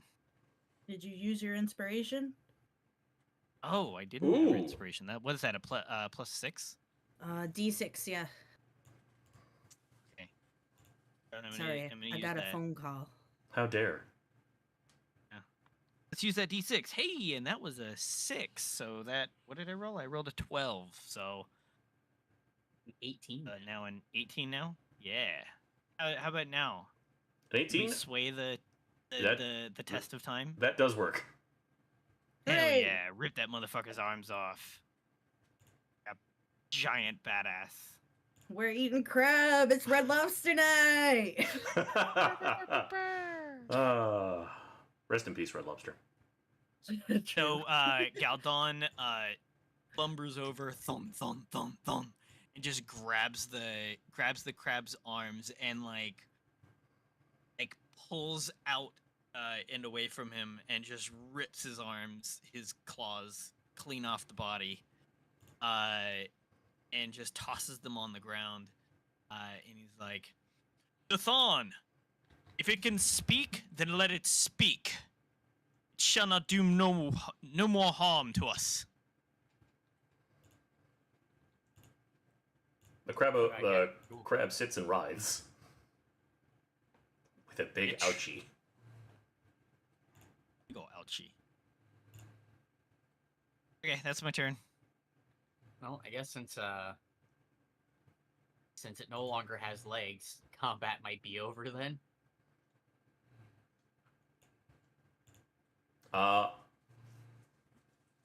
S2: Did you use your inspiration?
S3: Oh, I didn't have
S1: Ooh.
S3: inspiration. That what is that? A +6?
S2: D6, yeah.
S3: Okay. I'm
S2: Sorry,
S3: gonna
S2: I
S3: use
S2: got a
S3: that.
S2: phone call.
S1: How dare.
S3: Let's use that d6. Hey, and that was a 6. So that, what did I roll? I rolled a 12. So
S4: 18.
S3: now an 18 now? Yeah. How about now?
S1: An
S3: Can we
S1: 18?
S3: sway the
S1: That-
S3: test of time?
S1: That does work.
S3: Hell
S2: Hey!
S3: yeah. Rip that motherfucker's arms off. A giant badass.
S2: We're eating crab. It's Red Lobster night.
S1: Rest in peace, Red Lobster.
S3: So Galdon lumbers over, thump, thump, thump, thump, and just grabs the crab's arms and like pulls out and away from him and just rips his arms, his claws clean off the body, and just tosses them on the ground. And he's like, "The Thorn, if it can speak, then let it speak. It shall not do no more harm to us."
S1: The
S4: Okay, cool.
S1: crab sits and writhes with a big
S3: Itch.
S1: ouchie.
S3: Go ouchie. Okay, that's my turn.
S4: Well, I guess since it no longer has legs, combat might be over then.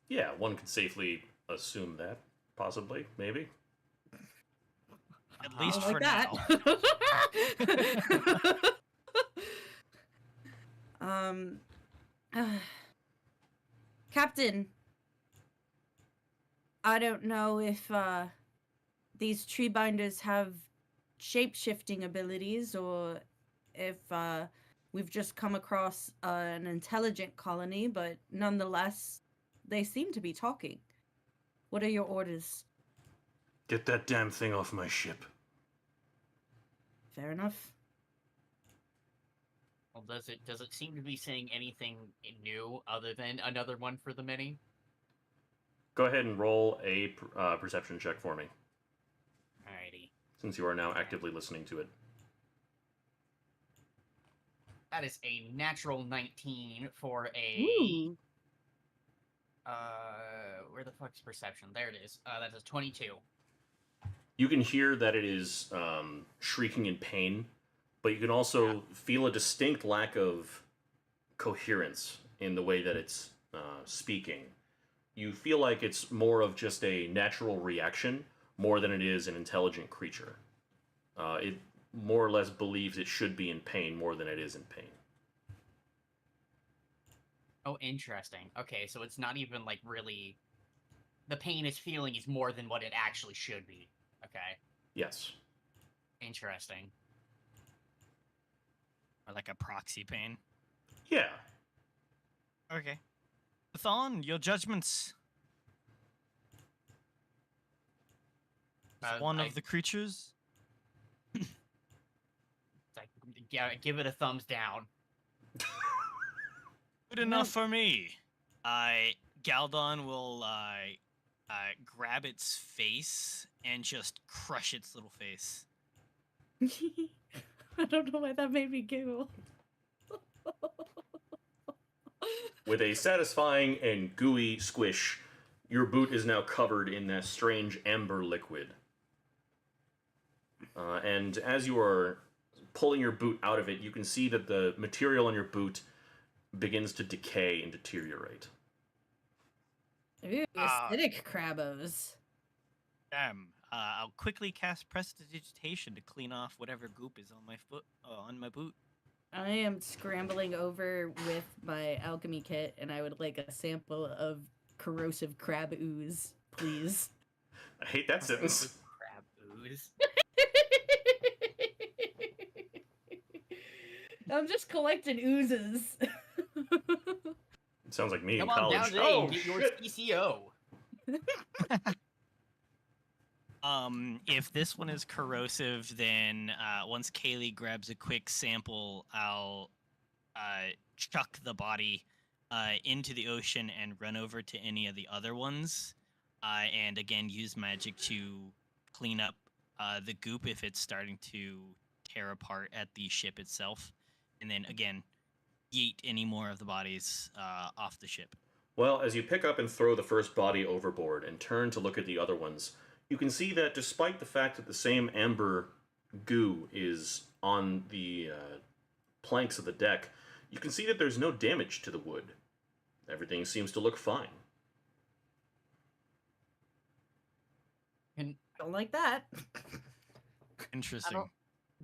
S1: Yeah, one could safely assume that, possibly, maybe.
S3: At least
S2: I
S3: for
S2: that.
S3: now.
S2: Captain, I don't know if these tree binders have shape-shifting abilities or if we've just come across an intelligent colony, but nonetheless, they seem to be talking. What are your orders?
S1: Get that damn thing off my ship.
S2: Fair enough.
S4: Well, does it seem to be saying anything new other than another one for the mini?
S1: Go ahead and roll a perception check for me,
S4: Alrighty.
S1: since you are now actively listening to it.
S4: That is a natural 19 for a
S2: Ooh.
S4: where the fuck's perception? There it is. That's a 22.
S1: You can hear that it is shrieking in pain, but you can also feel a distinct lack of coherence in the way that it's speaking. You feel like it's more of just a natural reaction more than it is an intelligent creature. It more or less believes it should be in pain more than it is in pain.
S4: Oh, interesting. Okay, so it's not even like really the pain it's feeling is more than what it actually should be. Okay.
S1: Yes.
S4: Interesting.
S3: Or like a proxy pain.
S1: Yeah.
S3: Okay. Thon, your judgments. One of the creatures.
S4: It's like, yeah, give it a thumbs down.
S3: Good enough for me. Galdon will grab its face and just crush its little face.
S2: I don't know why that made me giggle.
S1: With a satisfying and gooey squish, your boot is now covered in that strange amber liquid. And as you are pulling your boot out of it, you can see that the material on your boot begins to decay and deteriorate.
S2: Ooh, acidic crabbos.
S3: Damn. I'll quickly cast prestidigitation to clean off whatever goop is on my foot, on my boot.
S2: I am scrambling over with my alchemy kit, and I would like a sample of corrosive crab ooze, please.
S1: I hate that sentence.
S4: Crab ooze.
S2: I'm just collecting oozes.
S1: It sounds like me
S4: Come
S1: in
S4: on
S1: college.
S4: down today
S1: Oh,
S4: and get your
S1: shit.
S4: CCO.
S3: If this one is corrosive, then once Kaylee grabs a quick sample, I'll chuck the body into the ocean and run over to any of the other ones, and again use magic to clean up the goop if it's starting to tear apart at the ship itself, and then again yeet any more of the bodies off the ship.
S1: Well, as you pick up and throw the first body overboard and turn to look at the other ones, you can see that despite the fact that the same amber goo is on the planks of the deck, you can see that there's no damage to the wood. Everything seems to look fine.
S2: Don't like that.
S3: Interesting.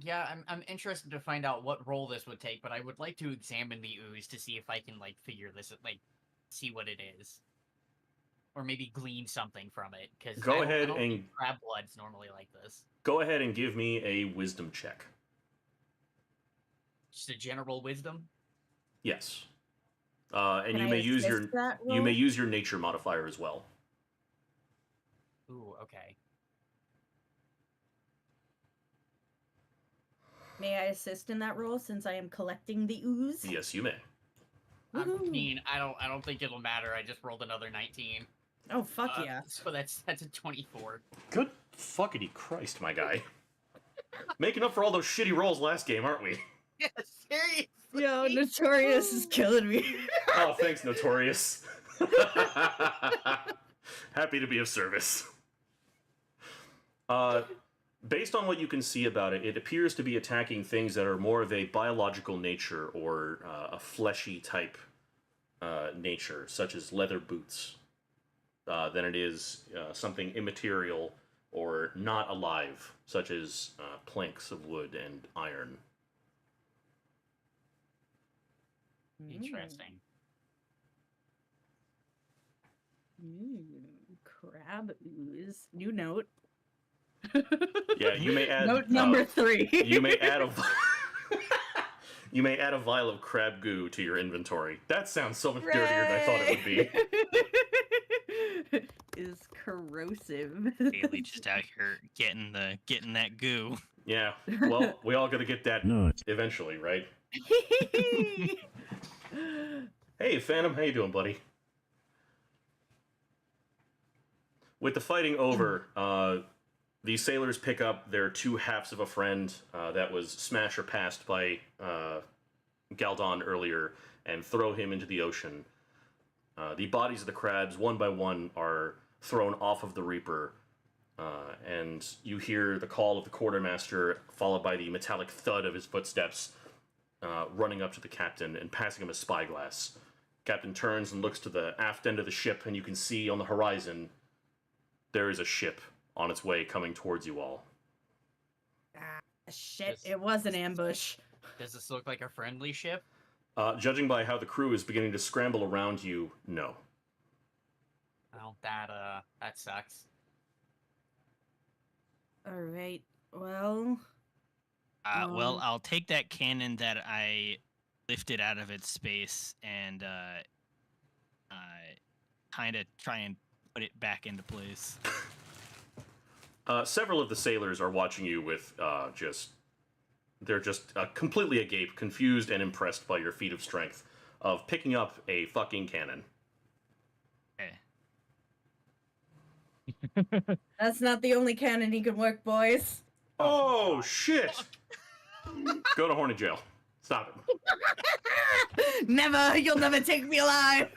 S4: Yeah, I'm interested to find out what role this would take, but I would like to examine the ooze to see if I can figure this see what it is, or maybe glean something from it. Because
S1: Go
S4: I
S1: ahead
S4: don't
S1: and
S4: think crab blood's normally like this.
S1: Go ahead and give me a wisdom check.
S4: Just a general wisdom.
S1: Yes. And
S2: Can
S1: you
S2: I
S1: may use
S2: assist that
S1: you may
S2: roll?
S1: use your nature modifier as well.
S4: Ooh, okay.
S2: May I assist in that role since I am collecting the ooze?
S1: Yes, you may.
S4: I
S2: Woohoo.
S4: mean, I don't think it'll matter. I just rolled another 19.
S2: Oh fuck yeah!
S4: So that's a 24.
S1: Good fuckity Christ, my guy. Making up for all those shitty rolls last game, aren't we?
S4: Yeah, seriously.
S2: Yo, Notorious is killing me.
S1: Oh, thanks, Notorious. Happy to be of service. Based on what you can see about it, it appears to be attacking things that are more of a biological nature or a fleshy type nature, such as leather boots, than it is something immaterial or not alive, such as planks of wood and iron.
S4: Interesting.
S2: Crab ooze. New note.
S1: Yeah, you may add
S2: Note number 3.
S1: you may add a you may add a vial of crab goo to your inventory. That sounds so much dirtier than I thought it would be.
S2: Is corrosive.
S3: Bailey just out here getting that goo.
S1: Yeah. Well, we all gotta get that eventually, right? Hey, Phantom, how you doing, buddy? With the fighting over, these sailors pick up their two halves of a friend that was smashed or passed by Galdon earlier and throw him into the ocean. The bodies of the crabs, one by one, are thrown off of the Reaper, and you hear the call of the quartermaster, followed by the metallic thud of his footsteps, running up to the captain and passing him a spyglass. Captain turns and looks to the aft end of the ship, and you can see on the horizon there is a ship on its way coming towards you all.
S2: Shit, it was an ambush.
S4: Does this look like a friendly ship?
S1: Judging by how the crew is beginning to scramble around you, no.
S4: Well, that sucks.
S2: Alright, well...
S3: Well, I'll take that cannon that I lifted out of its space and kind of try and put it back into place.
S1: Several of the sailors are watching you with they're just completely agape, confused and impressed by your feat of strength of picking up a fucking cannon.
S3: Okay.
S2: That's not the only cannon he can work, boys.
S1: Oh, shit! Go to Horny Jail. Stop it.
S2: Never! You'll never take me alive!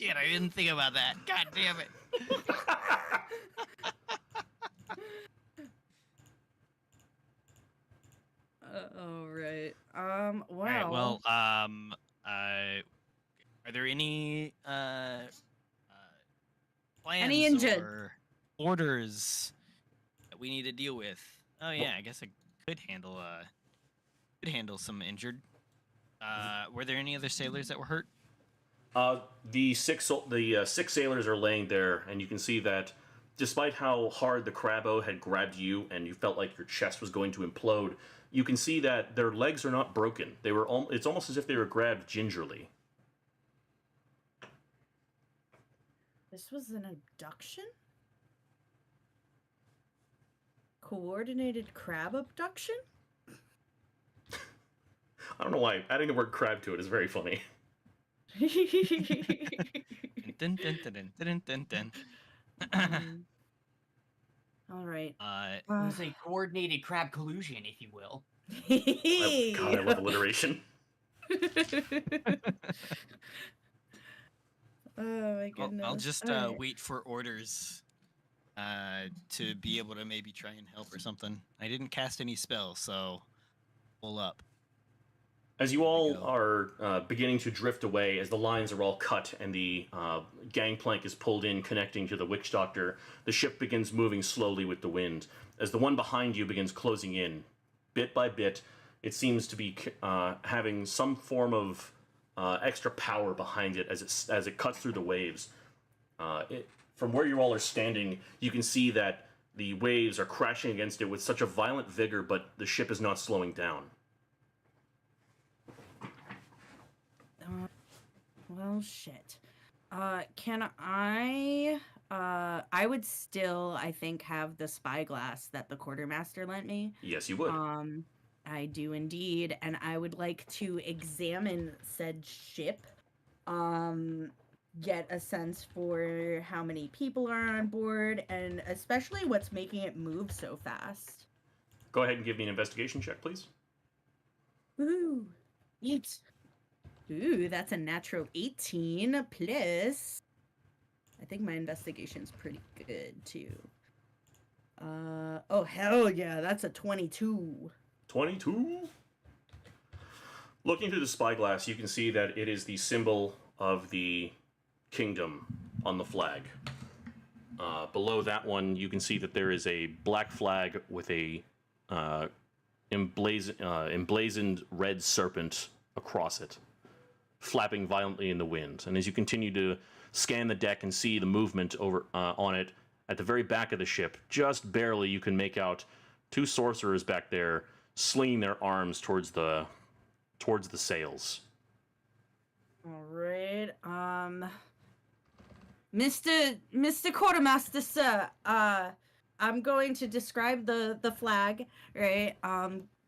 S3: Shit, I didn't think about that. God damn it.
S2: Alright. Wow.
S3: All right, well, are there any plans
S2: Any injured?
S3: or orders that we need to deal with? Oh yeah, I guess I could handle some injured. Were there any other sailors that were hurt?
S1: The six sailors are laying there, and you can see that despite how hard the Crabbo had grabbed you and you felt like your chest was going to implode, you can see that their legs are not broken. They were it's almost as if they were grabbed gingerly.
S2: This was an abduction? Coordinated crab abduction?
S1: I don't know why. Adding the word crab to it is very funny.
S3: Dun, dun, dun, dun, dun, dun, dun.
S2: All right.
S4: It was a coordinated crab collusion, if you will.
S1: God, I love alliteration.
S2: Oh my goodness.
S3: I'll just
S2: Alright.
S3: wait for orders to be able to maybe try and help or something. I didn't cast any spells, so pull up.
S1: As you
S3: we
S1: all
S3: go.
S1: are beginning to drift away, as the lines are all cut and the gangplank is pulled in, connecting to the Witch Doctor, the ship begins moving slowly with the wind. As the one behind you begins closing in, bit by bit, it seems to be having some form of extra power behind it as it cuts through the waves. From where you all are standing, you can see that the waves are crashing against it with such a violent vigor, but the ship is not slowing down.
S2: Well, shit. Can I? I would still, I think, have the spyglass that the quartermaster lent me.
S1: Yes, you would.
S2: I do indeed, and I would like to examine said ship. Get a sense for how many people are on board, and especially what's making it move so fast.
S1: Go ahead and give me an investigation check, please.
S2: Woohoo! Yeet! Ooh, that's a natural 18 plus. I think my investigation's pretty good too. Oh hell yeah, that's a 22.
S1: 22? Looking through the spyglass, you can see that it is the symbol of the kingdom on the flag. Below that one, you can see that there is a black flag with a emblazoned red serpent across it, flapping violently in the wind. And as you continue to scan the deck and see the movement over on it, at the very back of the ship, just barely, you can make out two sorcerers back there slinging their arms towards the sails.
S2: All right. Mr. Quartermaster, sir. I'm going to describe the flag, right?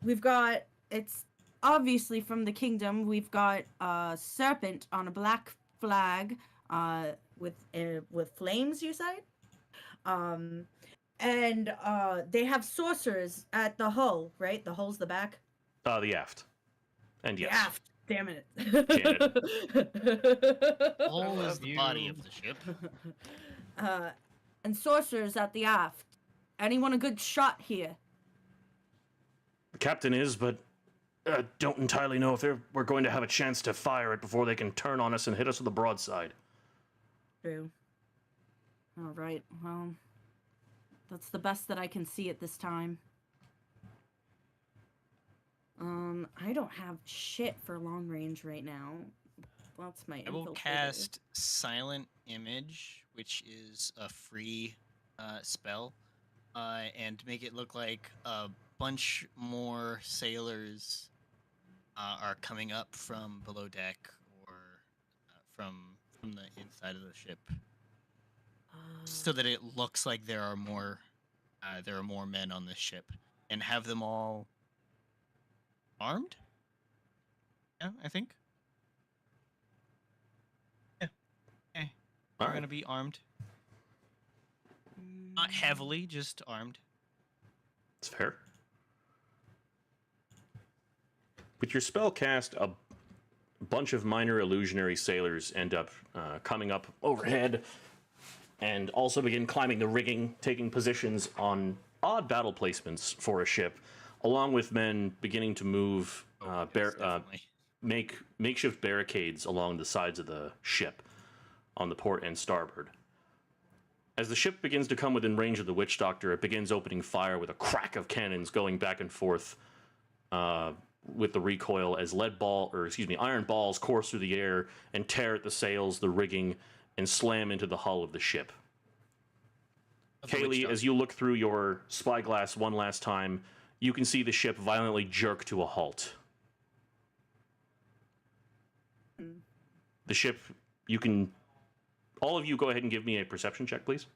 S2: We've got, it's obviously from the kingdom. We've got a serpent on a black flag, with flames, you say? And they have sorcerers at the hull, right? The hull's the back.
S1: The aft. And yes.
S2: The aft. Damn it.
S3: Hull is the body of the ship.
S2: And sorcerers at the aft. Anyone a good shot here?
S1: The captain is, but don't entirely know if we're going to have a chance to fire it before they can turn on us and hit us with a broadside.
S2: True. All right. Well, that's the best that I can see at this time. I don't have shit for long range right now. That's my
S3: I will
S2: infiltrator.
S3: cast Silent Image, which is a free spell, and make it look like a bunch more sailors are coming up from below deck or from the inside of the ship, so that it looks like there are more men on this ship, and have them all armed. Yeah, I think. Yeah. Okay. We're gonna be armed. Not heavily, just armed.
S1: That's fair. With your spell cast, a bunch of minor illusionary sailors end up coming up overhead and also begin climbing the rigging, taking positions on odd battle placements for a ship, along with men beginning to move, make makeshift barricades along the sides of the ship on the port and starboard. As the ship begins to come within range of the Witch Doctor, it begins opening fire with a crack of cannons going back and forth with the recoil as iron balls course through the air and tear at the sails, the rigging, and slam into the hull of the ship. Kaylee, as you look through your spyglass one last time, you can see the ship violently jerk to a halt. The ship, all of you go ahead and give me a perception check, please.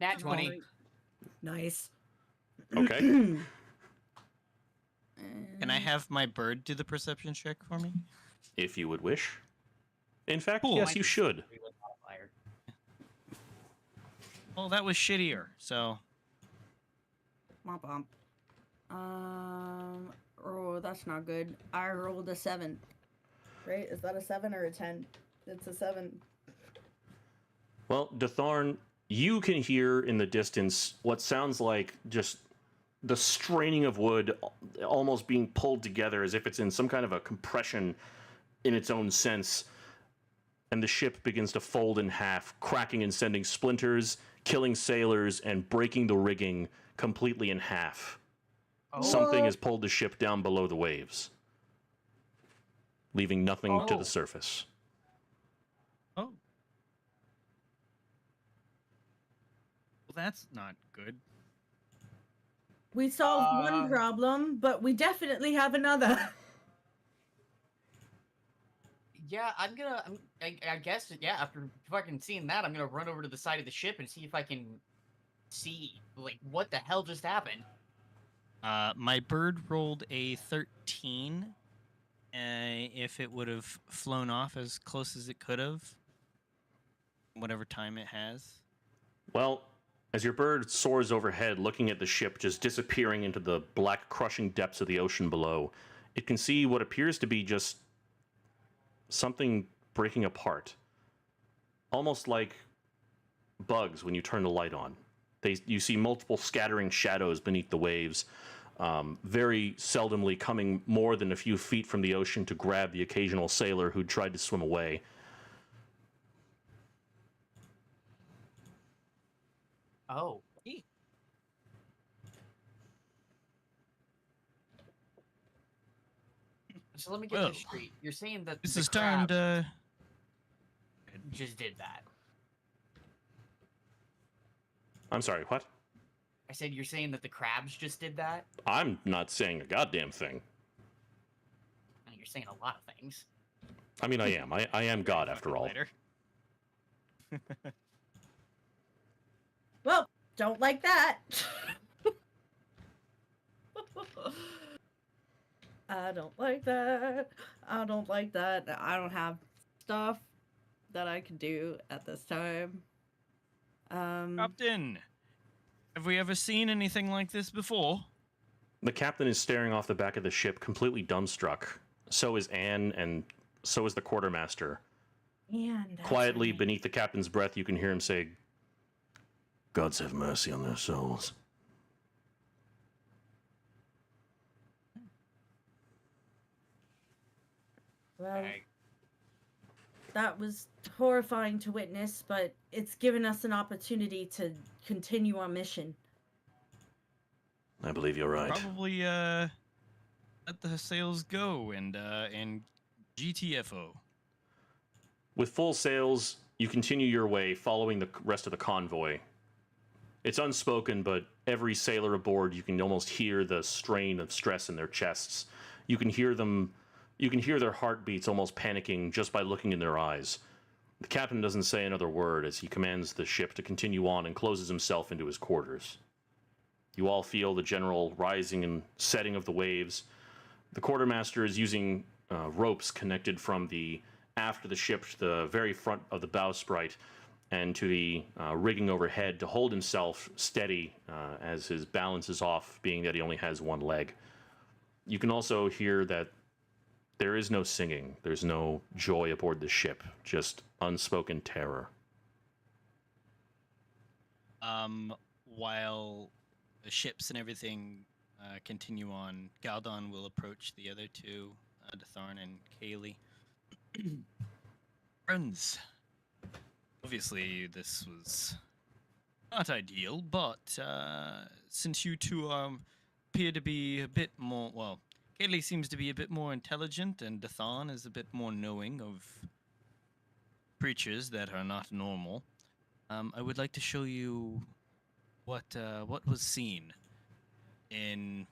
S4: Nat 20.
S2: Nice.
S1: Okay.
S3: Can I have my bird do the perception check for me?
S1: If you would wish. In fact,
S3: Cool.
S1: yes, you should.
S3: Well, that was shittier, so
S2: Womp womp. Oh, that's not good. I rolled a 7. Right? Is that a 7 or a 10? It's a 7.
S1: Well, Dethorn, you can hear in the distance what sounds like just the straining of wood almost being pulled together as if it's in some kind of a compression in its own sense. And the ship begins to fold in half, cracking and sending splinters, killing sailors, and breaking the rigging completely in half.
S4: Oh.
S1: Something has pulled the ship down below the waves, leaving nothing to the surface.
S3: Oh. Well, that's not good.
S2: We solved one problem, but we definitely have another.
S4: Yeah, I guess, yeah, after fucking seeing that, I'm gonna run over to the side of the ship and see if I can see, like, what the hell just happened.
S3: My bird rolled a 13. If it would have flown off as close as it could have, whatever time it has.
S1: Well, as your bird soars overhead, looking at the ship just disappearing into the black, crushing depths of the ocean below, it can see what appears to be just something breaking apart. Almost like bugs when you turn the light on. You see multiple scattering shadows beneath the waves, very seldomly coming more than a few feet from the ocean to grab the occasional sailor who tried to swim away.
S4: Oh. So let me get this straight. You're saying that
S3: This
S4: the
S3: is
S4: crab
S3: turned.
S4: just did that.
S1: I'm sorry, what?
S4: I said you're saying that the crabs just did that?
S1: I'm not saying a goddamn thing.
S4: I mean, you're saying a lot of things.
S1: I mean, I am. I am God, after all.
S3: Later.
S2: Well, don't like that. I don't like that. I don't like that. I don't have stuff that I can do at this time.
S3: Captain, have we ever seen anything like this before?
S1: The captain is staring off the back of the ship, completely dumbstruck. So is Anne, and so is the quartermaster.
S2: And
S1: Quietly, beneath the captain's breath, you can hear him say, "Gods have mercy on their souls."
S2: Well, that was horrifying to witness, but it's given us an opportunity to continue our mission.
S1: I believe you're right.
S3: Probably let the sails go and GTFO.
S1: With full sails, you continue your way, following the rest of the convoy. It's unspoken, but every sailor aboard, you can almost hear the strain of stress in their chests. You can hear their heartbeats almost panicking just by looking in their eyes. The captain doesn't say another word as he commands the ship to continue on and closes himself into his quarters. You all feel the general rising and setting of the waves. The quartermaster is using ropes connected from the aft of the ship to the very front of the bowsprit and to the rigging overhead to hold himself steady as his balance is off, being that he only has one leg. You can also hear that there is no singing. There's no joy aboard the ship, just unspoken terror.
S3: While the ships and everything continue on, Galdon will approach the other two, Detharn and Kaylee. Friends, obviously this was not ideal, but since you two appear to be a bit more, well, Kaylee seems to be a bit more intelligent, and Detharn is a bit more knowing of creatures that are not normal. I would like to show you what was seen in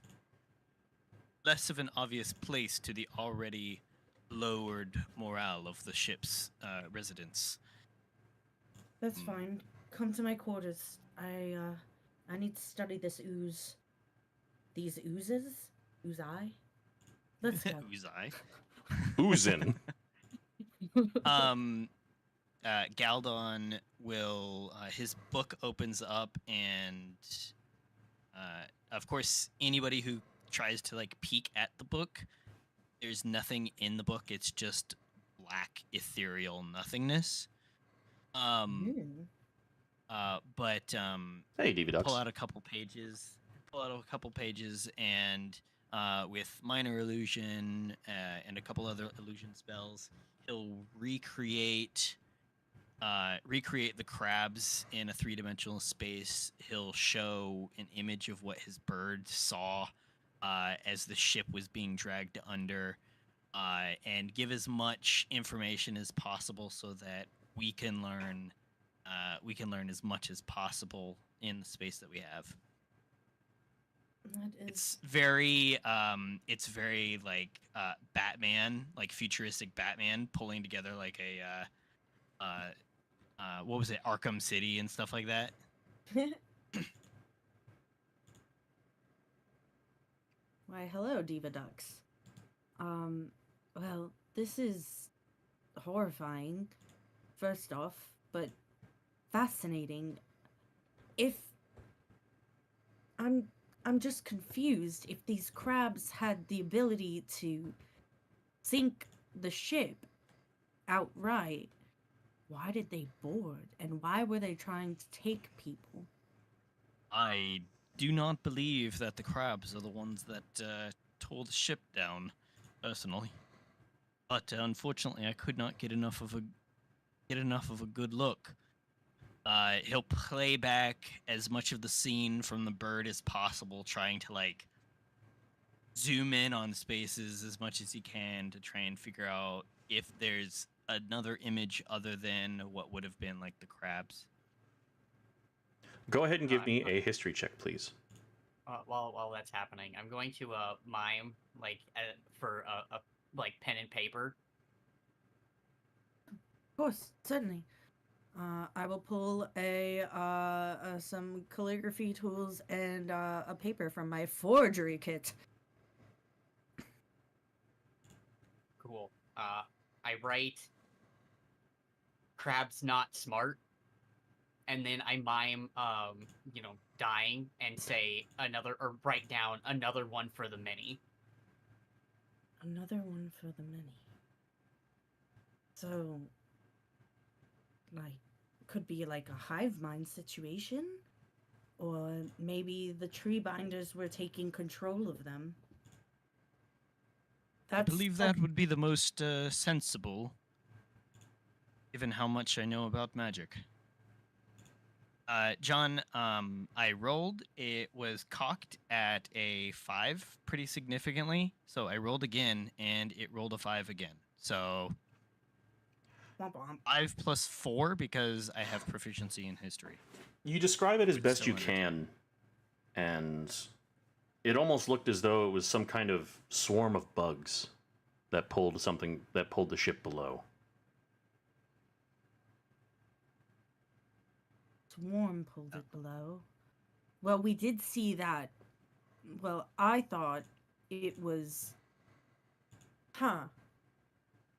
S3: less of an obvious place to the already lowered morale of the ship's residents.
S2: That's fine. Come to my quarters. I need to study this ooze. These oozes? Ooze-eye? Let's go.
S3: Uzai.
S1: Oozin.
S3: Galdon will his book opens up and Of course, anybody who tries to like peek at the book, there's nothing in the book. It's just black ethereal nothingness.
S2: Mm.
S3: But
S1: Hey, DV
S3: pull
S1: Ducks.
S3: out a couple pages, and with minor illusion and a couple other illusion spells, he'll recreate the crabs in a three-dimensional space. He'll show an image of what his bird saw as the ship was being dragged under, and give as much information as possible so that we can learn as much as possible in the space that we have.
S2: That is...
S3: It's very like Batman, like futuristic Batman pulling together like a what was it, Arkham City and stuff like that.
S2: Why, hello, Diva Ducks. Well, this is horrifying, first off, but fascinating. If I'm just confused if these crabs had the ability to sink the ship outright. Why did they board, and why were they trying to take people?
S3: I do not believe that the crabs are the ones that tore the ship down, personally. But unfortunately, I could not get enough of a good look. He'll play back as much of the scene from the bird as possible, trying to like zoom in on spaces as much as he can to try and figure out if there's another image other than what would have been like the crabs.
S1: Go ahead and give me a history check, please.
S4: While that's happening, I'm going to mime like for a like pen and paper.
S2: Of course, certainly. I will pull some calligraphy tools and a paper from my forgery kit.
S4: Cool. I write "crab's not smart," and then I mime, dying and say or write down another one for the many.
S2: Another one for the many. So, like, could be like a hive mind situation, or maybe the tree binders were taking control of them.
S3: I believe that would be the most sensible, given how much I know about magic. John, I rolled. It was cocked at a 5 pretty significantly. So I rolled again, and it rolled a 5 again. So 5 plus 4 because I have proficiency in history.
S1: You describe it as best you can, and it almost looked as though it was some kind of swarm of bugs that pulled the ship below.
S2: Swarm pulled it below. Well, we did see that. Well, I thought it was...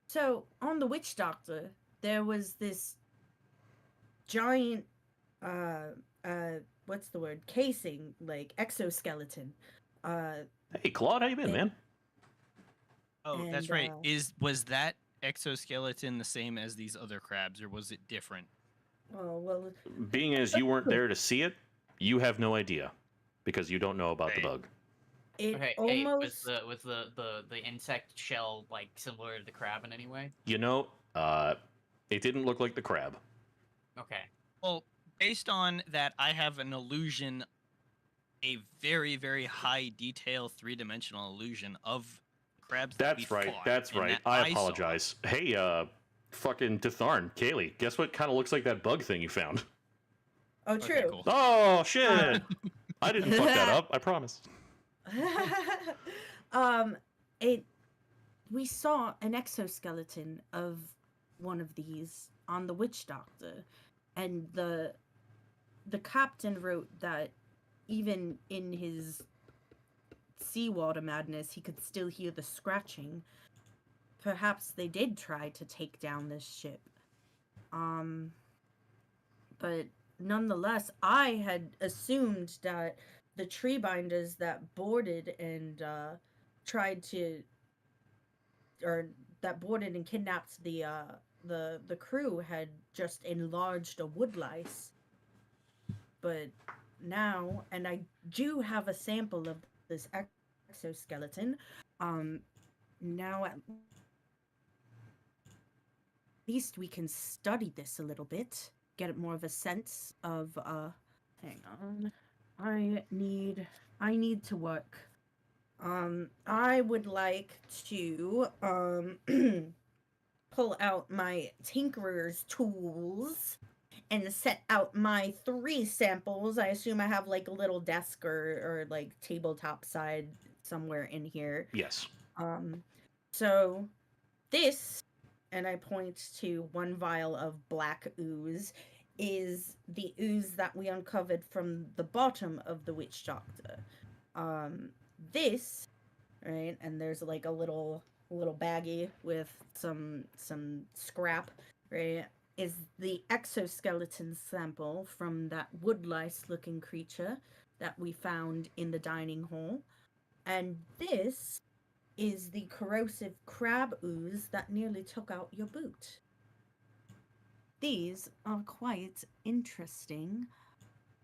S2: So, on the Witch Doctor, there was this giant, what's the word? Casing, like, exoskeleton.
S1: Hey, Claude, how you been, man?
S3: Oh, that's right. Was that exoskeleton the same as these other crabs, or was it different?
S2: Oh, well...
S1: Being as you weren't there to see it, you have no idea, because you don't know about the bug.
S2: It
S4: Hey,
S2: almost...
S4: was the insect shell, like, similar to the crab in any way?
S1: You know, it didn't look like the crab.
S4: Okay.
S3: Well, based on that, I have an illusion, a very, very high detail 3-dimensional illusion of crabs.
S1: That's right. That's right. I apologize. Hey, fucking Detharn, Kaylee, guess what kind of looks like that bug thing you found?
S2: Oh, true.
S3: Okay, cool.
S1: Oh, shit! I didn't fuck that up, I promise.
S2: We saw an exoskeleton of one of these on the Witch Doctor, and the captain wrote that even in his seawater madness, he could still hear the scratching. Perhaps they did try to take down this ship. But nonetheless, I had assumed that the tree binders that boarded and tried to, or that boarded and kidnapped the crew had just enlarged a wood lice. But now, and I do have a sample of this exoskeleton. Now at least we can study this a little bit, get more of a sense of hang on. I need to work. I would like to pull out my tinkerer's tools and set out my 3 samples. I assume I have like a little desk or like tabletop side somewhere in here.
S1: Yes.
S2: So this, and I point to one vial of black ooze, is the ooze that we uncovered from the bottom of the witch doctor. This, right, and there's like a little baggie with some scrap, right, is the exoskeleton sample from that wood lice looking creature that we found in the dining hall. And this is the corrosive crab ooze that nearly took out your boot. These are quite interesting.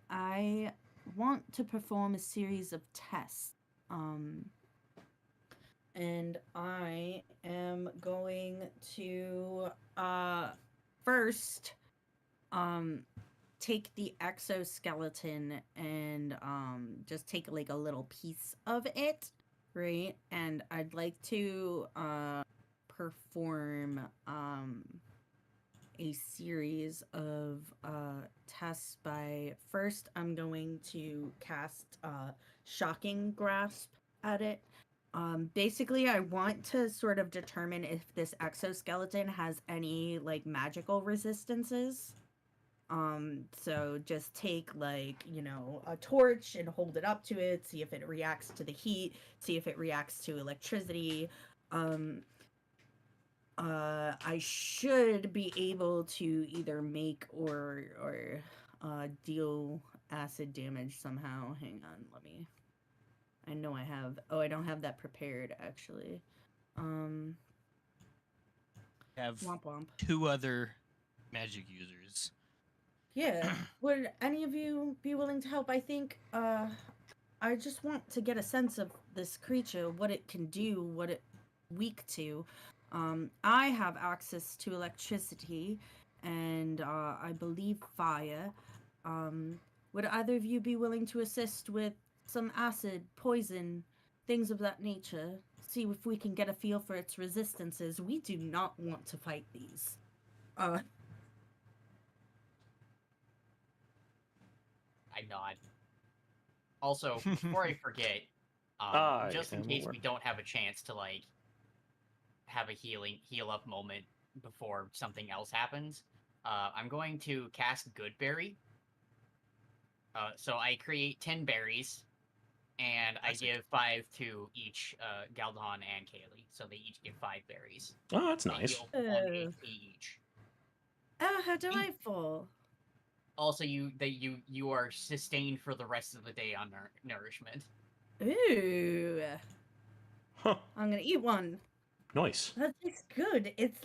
S2: I want to perform a series of tests. And I am going to first take the exoskeleton and just take like a little piece of it, right? And I'd like to perform a series of tests by first I'm going to cast shocking grasp at it. Basically I want to sort of determine if this exoskeleton has any like magical resistances. So just take like, you know, a torch and hold it up to it, see if it reacts to the heat, see if it reacts to electricity. I should be able to either make or deal acid damage somehow. Hang on, let me. I know I have. Oh, I don't have that prepared actually.
S3: Have
S2: Womp womp.
S3: 2 other magic users.
S2: Yeah. Would any of you be willing to help? I think I just want to get a sense of this creature, what it can do, what it weak to. I have access to electricity and I believe fire. Would either of you be willing to assist with some acid, poison, things of that nature? See if we can get a feel for its resistances. We do not want to fight these.
S4: I nod. Also, before I forget, just in case we don't have a chance to like have a heal up moment before something else happens, I'm going to cast Goodberry. So I create 10 berries, and I give 5 to each Galdon and Kaylee, so they each get 5 berries.
S1: Oh, that's
S4: They
S1: nice.
S4: heal 1 HP each.
S2: Oh, how delightful!
S4: Also, you are sustained for the rest of the day on nourishment.
S2: Ooh.
S1: Huh.
S2: I'm gonna eat one.
S1: Nice.
S2: That tastes good. It's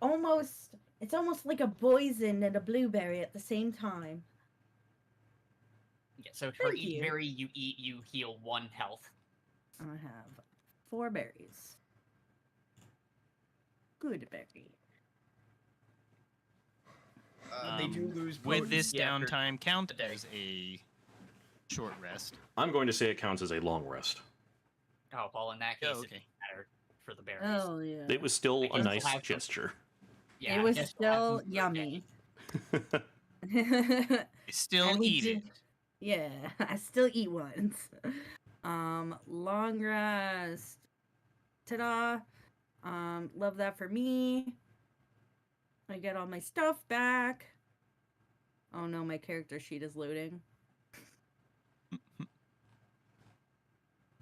S2: almost like a poison and a blueberry at the same time.
S4: Yeah, so for
S2: Thank
S4: each
S2: you.
S4: berry you eat, you heal 1 health.
S2: I have 4 berries. Good berry.
S4: They do lose
S3: With this
S4: potency after
S3: downtime count
S4: the day.
S3: as a short rest.
S1: I'm going to say it counts as a long rest.
S4: Oh, well, in that case,
S3: Oh,
S4: it
S3: okay.
S4: doesn't matter for the berries.
S2: Oh yeah.
S1: It was still
S4: I
S1: a
S4: guess we'll
S1: nice
S4: have some-
S1: gesture.
S4: Yeah,
S2: it
S4: I
S2: was
S4: guess we'll have
S2: still
S4: some food
S2: yummy.
S4: day.
S3: Still
S2: And we
S3: eat
S2: did-
S3: it.
S2: Yeah, I still eat ones. Long rest. Ta-da. Love that for me. I get all my stuff back. Oh no, my character sheet is loading.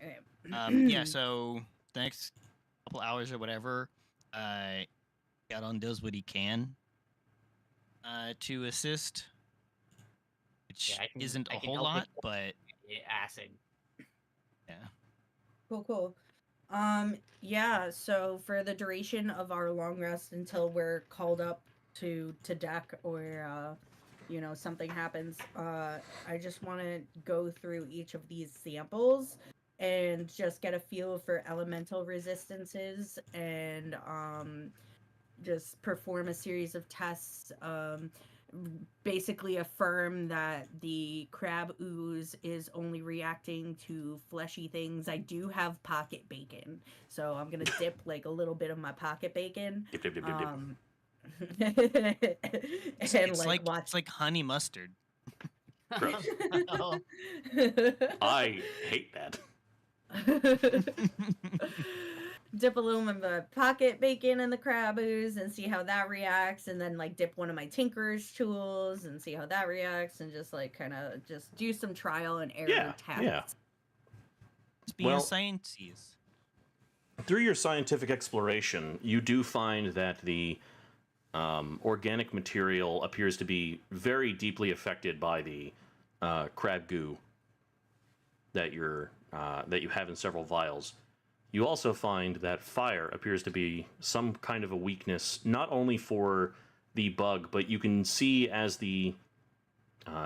S2: Okay.
S3: Yeah, so the next couple hours or whatever, Gadon does what he can to assist, which
S4: Yeah, I can-
S3: isn't
S4: I
S3: a
S4: can
S3: whole
S4: help with
S3: lot, but
S4: acid.
S3: Yeah.
S2: Cool. Yeah, so for the duration of our long rest until we're called up to deck or something happens, I just want to go through each of these samples and just get a feel for elemental resistances and just perform a series of tests, basically affirm that the crab ooze is only reacting to fleshy things. I do have pocket bacon, so I'm gonna dip like a little bit of my pocket bacon.
S1: Dip, dip, dip, dip, dip.
S3: It's like honey mustard.
S1: Gross.
S4: Oh,
S1: I hate that.
S2: Dip a little of my pocket bacon in the crab ooze and see how that reacts, and then like dip one of my tinker's tools and see how that reacts, and just like kind of just do some trial and error tests.
S1: Yeah.
S3: It's being
S1: Well-
S3: a scientist.
S1: Through your scientific exploration, you do find that the organic material appears to be very deeply affected by the crab goo that you have in several vials. You also find that fire appears to be some kind of a weakness, not only for the bug, but you can see as the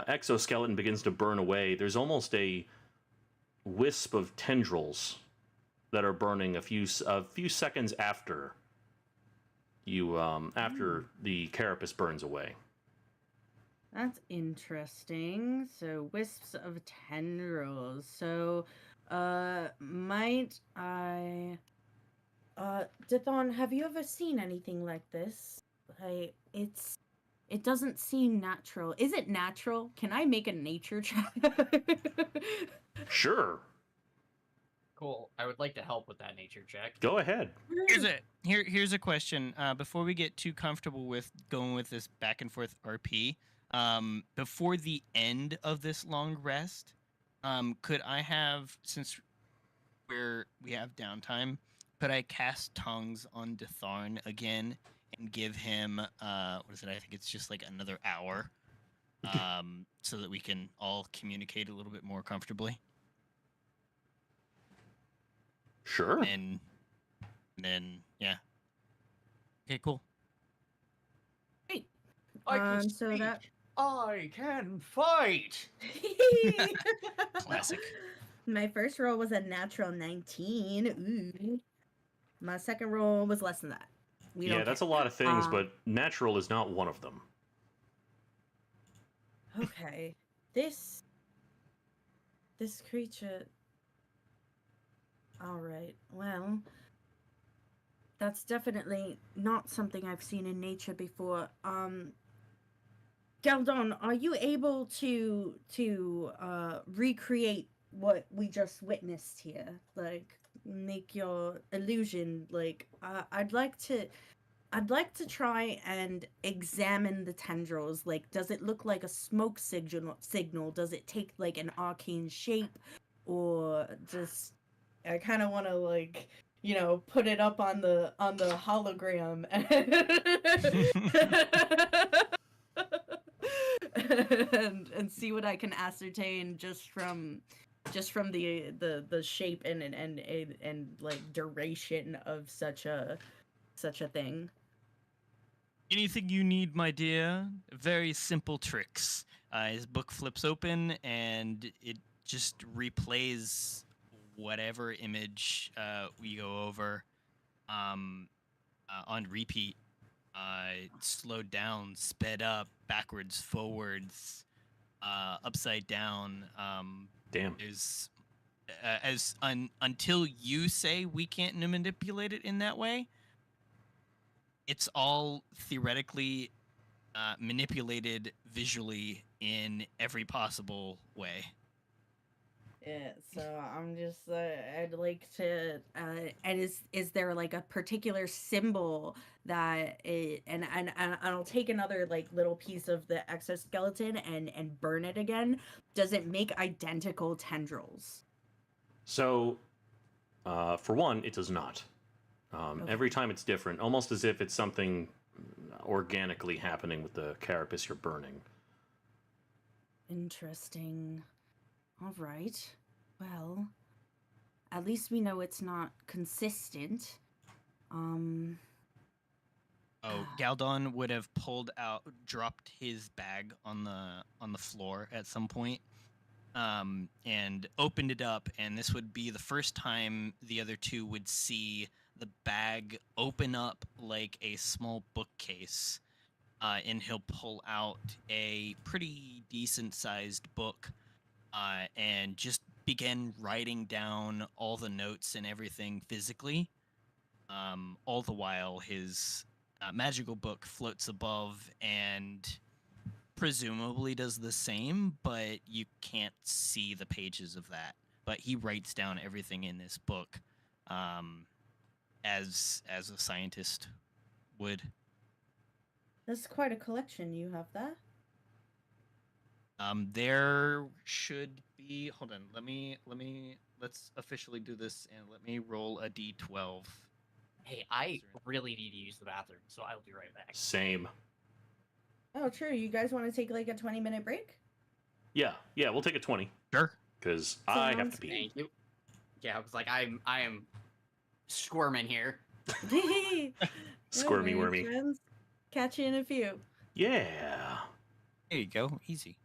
S1: exoskeleton begins to burn away, there's almost a wisp of tendrils that are burning a few seconds after the carapace burns away.
S2: That's interesting. So wisps of tendrils. So, might I, Dithon, have you ever seen anything like this? Like, it doesn't seem natural. Is it natural? Can I make a nature check?
S1: Sure,
S4: cool. I would like to help with that nature check.
S1: go ahead.
S3: Here's a question. Before we get too comfortable with going with this back and forth RP, before the end of this long rest, could I have, since we have downtime, could I cast tongues on Detharn again and give him what is it? I think it's just like another hour, so that we can all communicate a little bit more comfortably.
S1: Sure.
S3: And then yeah. Okay, cool.
S2: Great.
S4: I can
S2: So
S4: speak.
S2: that
S4: I can fight.
S3: Classic.
S2: My first roll was a natural 19. Ooh. My second roll was less than that. We
S1: Yeah,
S2: don't
S1: that's
S2: care.
S1: a lot of things, but natural is not one of them.
S2: Okay. This creature. All right. Well, that's definitely not something I've seen in nature before. Galdon, are you able to recreate what we just witnessed here? Like, make your illusion. Like, I'd like to try and examine the tendrils. Like, does it look like a smoke signal? Does it take like an arcane shape, or just? I kind of want to like, put it up on the hologram and see what I can ascertain just from the shape and like duration of such a thing.
S3: Anything you need, my dear. Very simple tricks. His book flips open and it just replays whatever image we go over on repeat. Slowed down, sped up, backwards, forwards, upside down.
S1: Damn.
S3: Is until you say we can't manipulate it in that way, it's all theoretically manipulated visually in every possible way.
S2: Yeah, so I'm just I'd like to and is there like a particular symbol that and I'll take another like little piece of the exoskeleton and burn it again. Does it make identical tendrils?
S1: So, for one, it does not.
S2: Okay.
S1: Every time it's different, almost as if it's something organically happening with the carapace you're burning.
S2: Interesting. All right. Well, at least we know it's not consistent.
S3: Oh, Galdon would have dropped his bag on the floor at some point, and opened it up, and this would be the first time the other two would see the bag open up like a small bookcase, and he'll pull out a pretty decent-sized book, and just begin writing down all the notes and everything physically. All the while, his magical book floats above and presumably does the same, but you can't see the pages of that. But he writes down everything in this book, as a scientist would.
S2: That's quite a collection. You have that?
S3: There should be. Hold on. Let's officially do this, and let me roll a d12.
S4: Hey, I really need to use the bathroom, so I'll be right back.
S1: Same.
S2: Oh, true. You guys want to take like a 20-minute break?
S1: Yeah, we'll take a 20
S3: Sure.
S1: because I have to
S2: Sounds
S1: pee.
S4: Thank you. Yeah, I was like, I am squirming here.
S1: Squirmy
S2: No
S1: wormy.
S2: worries, friends. Catch you in a few.
S1: Yeah.
S3: There you go. Easy.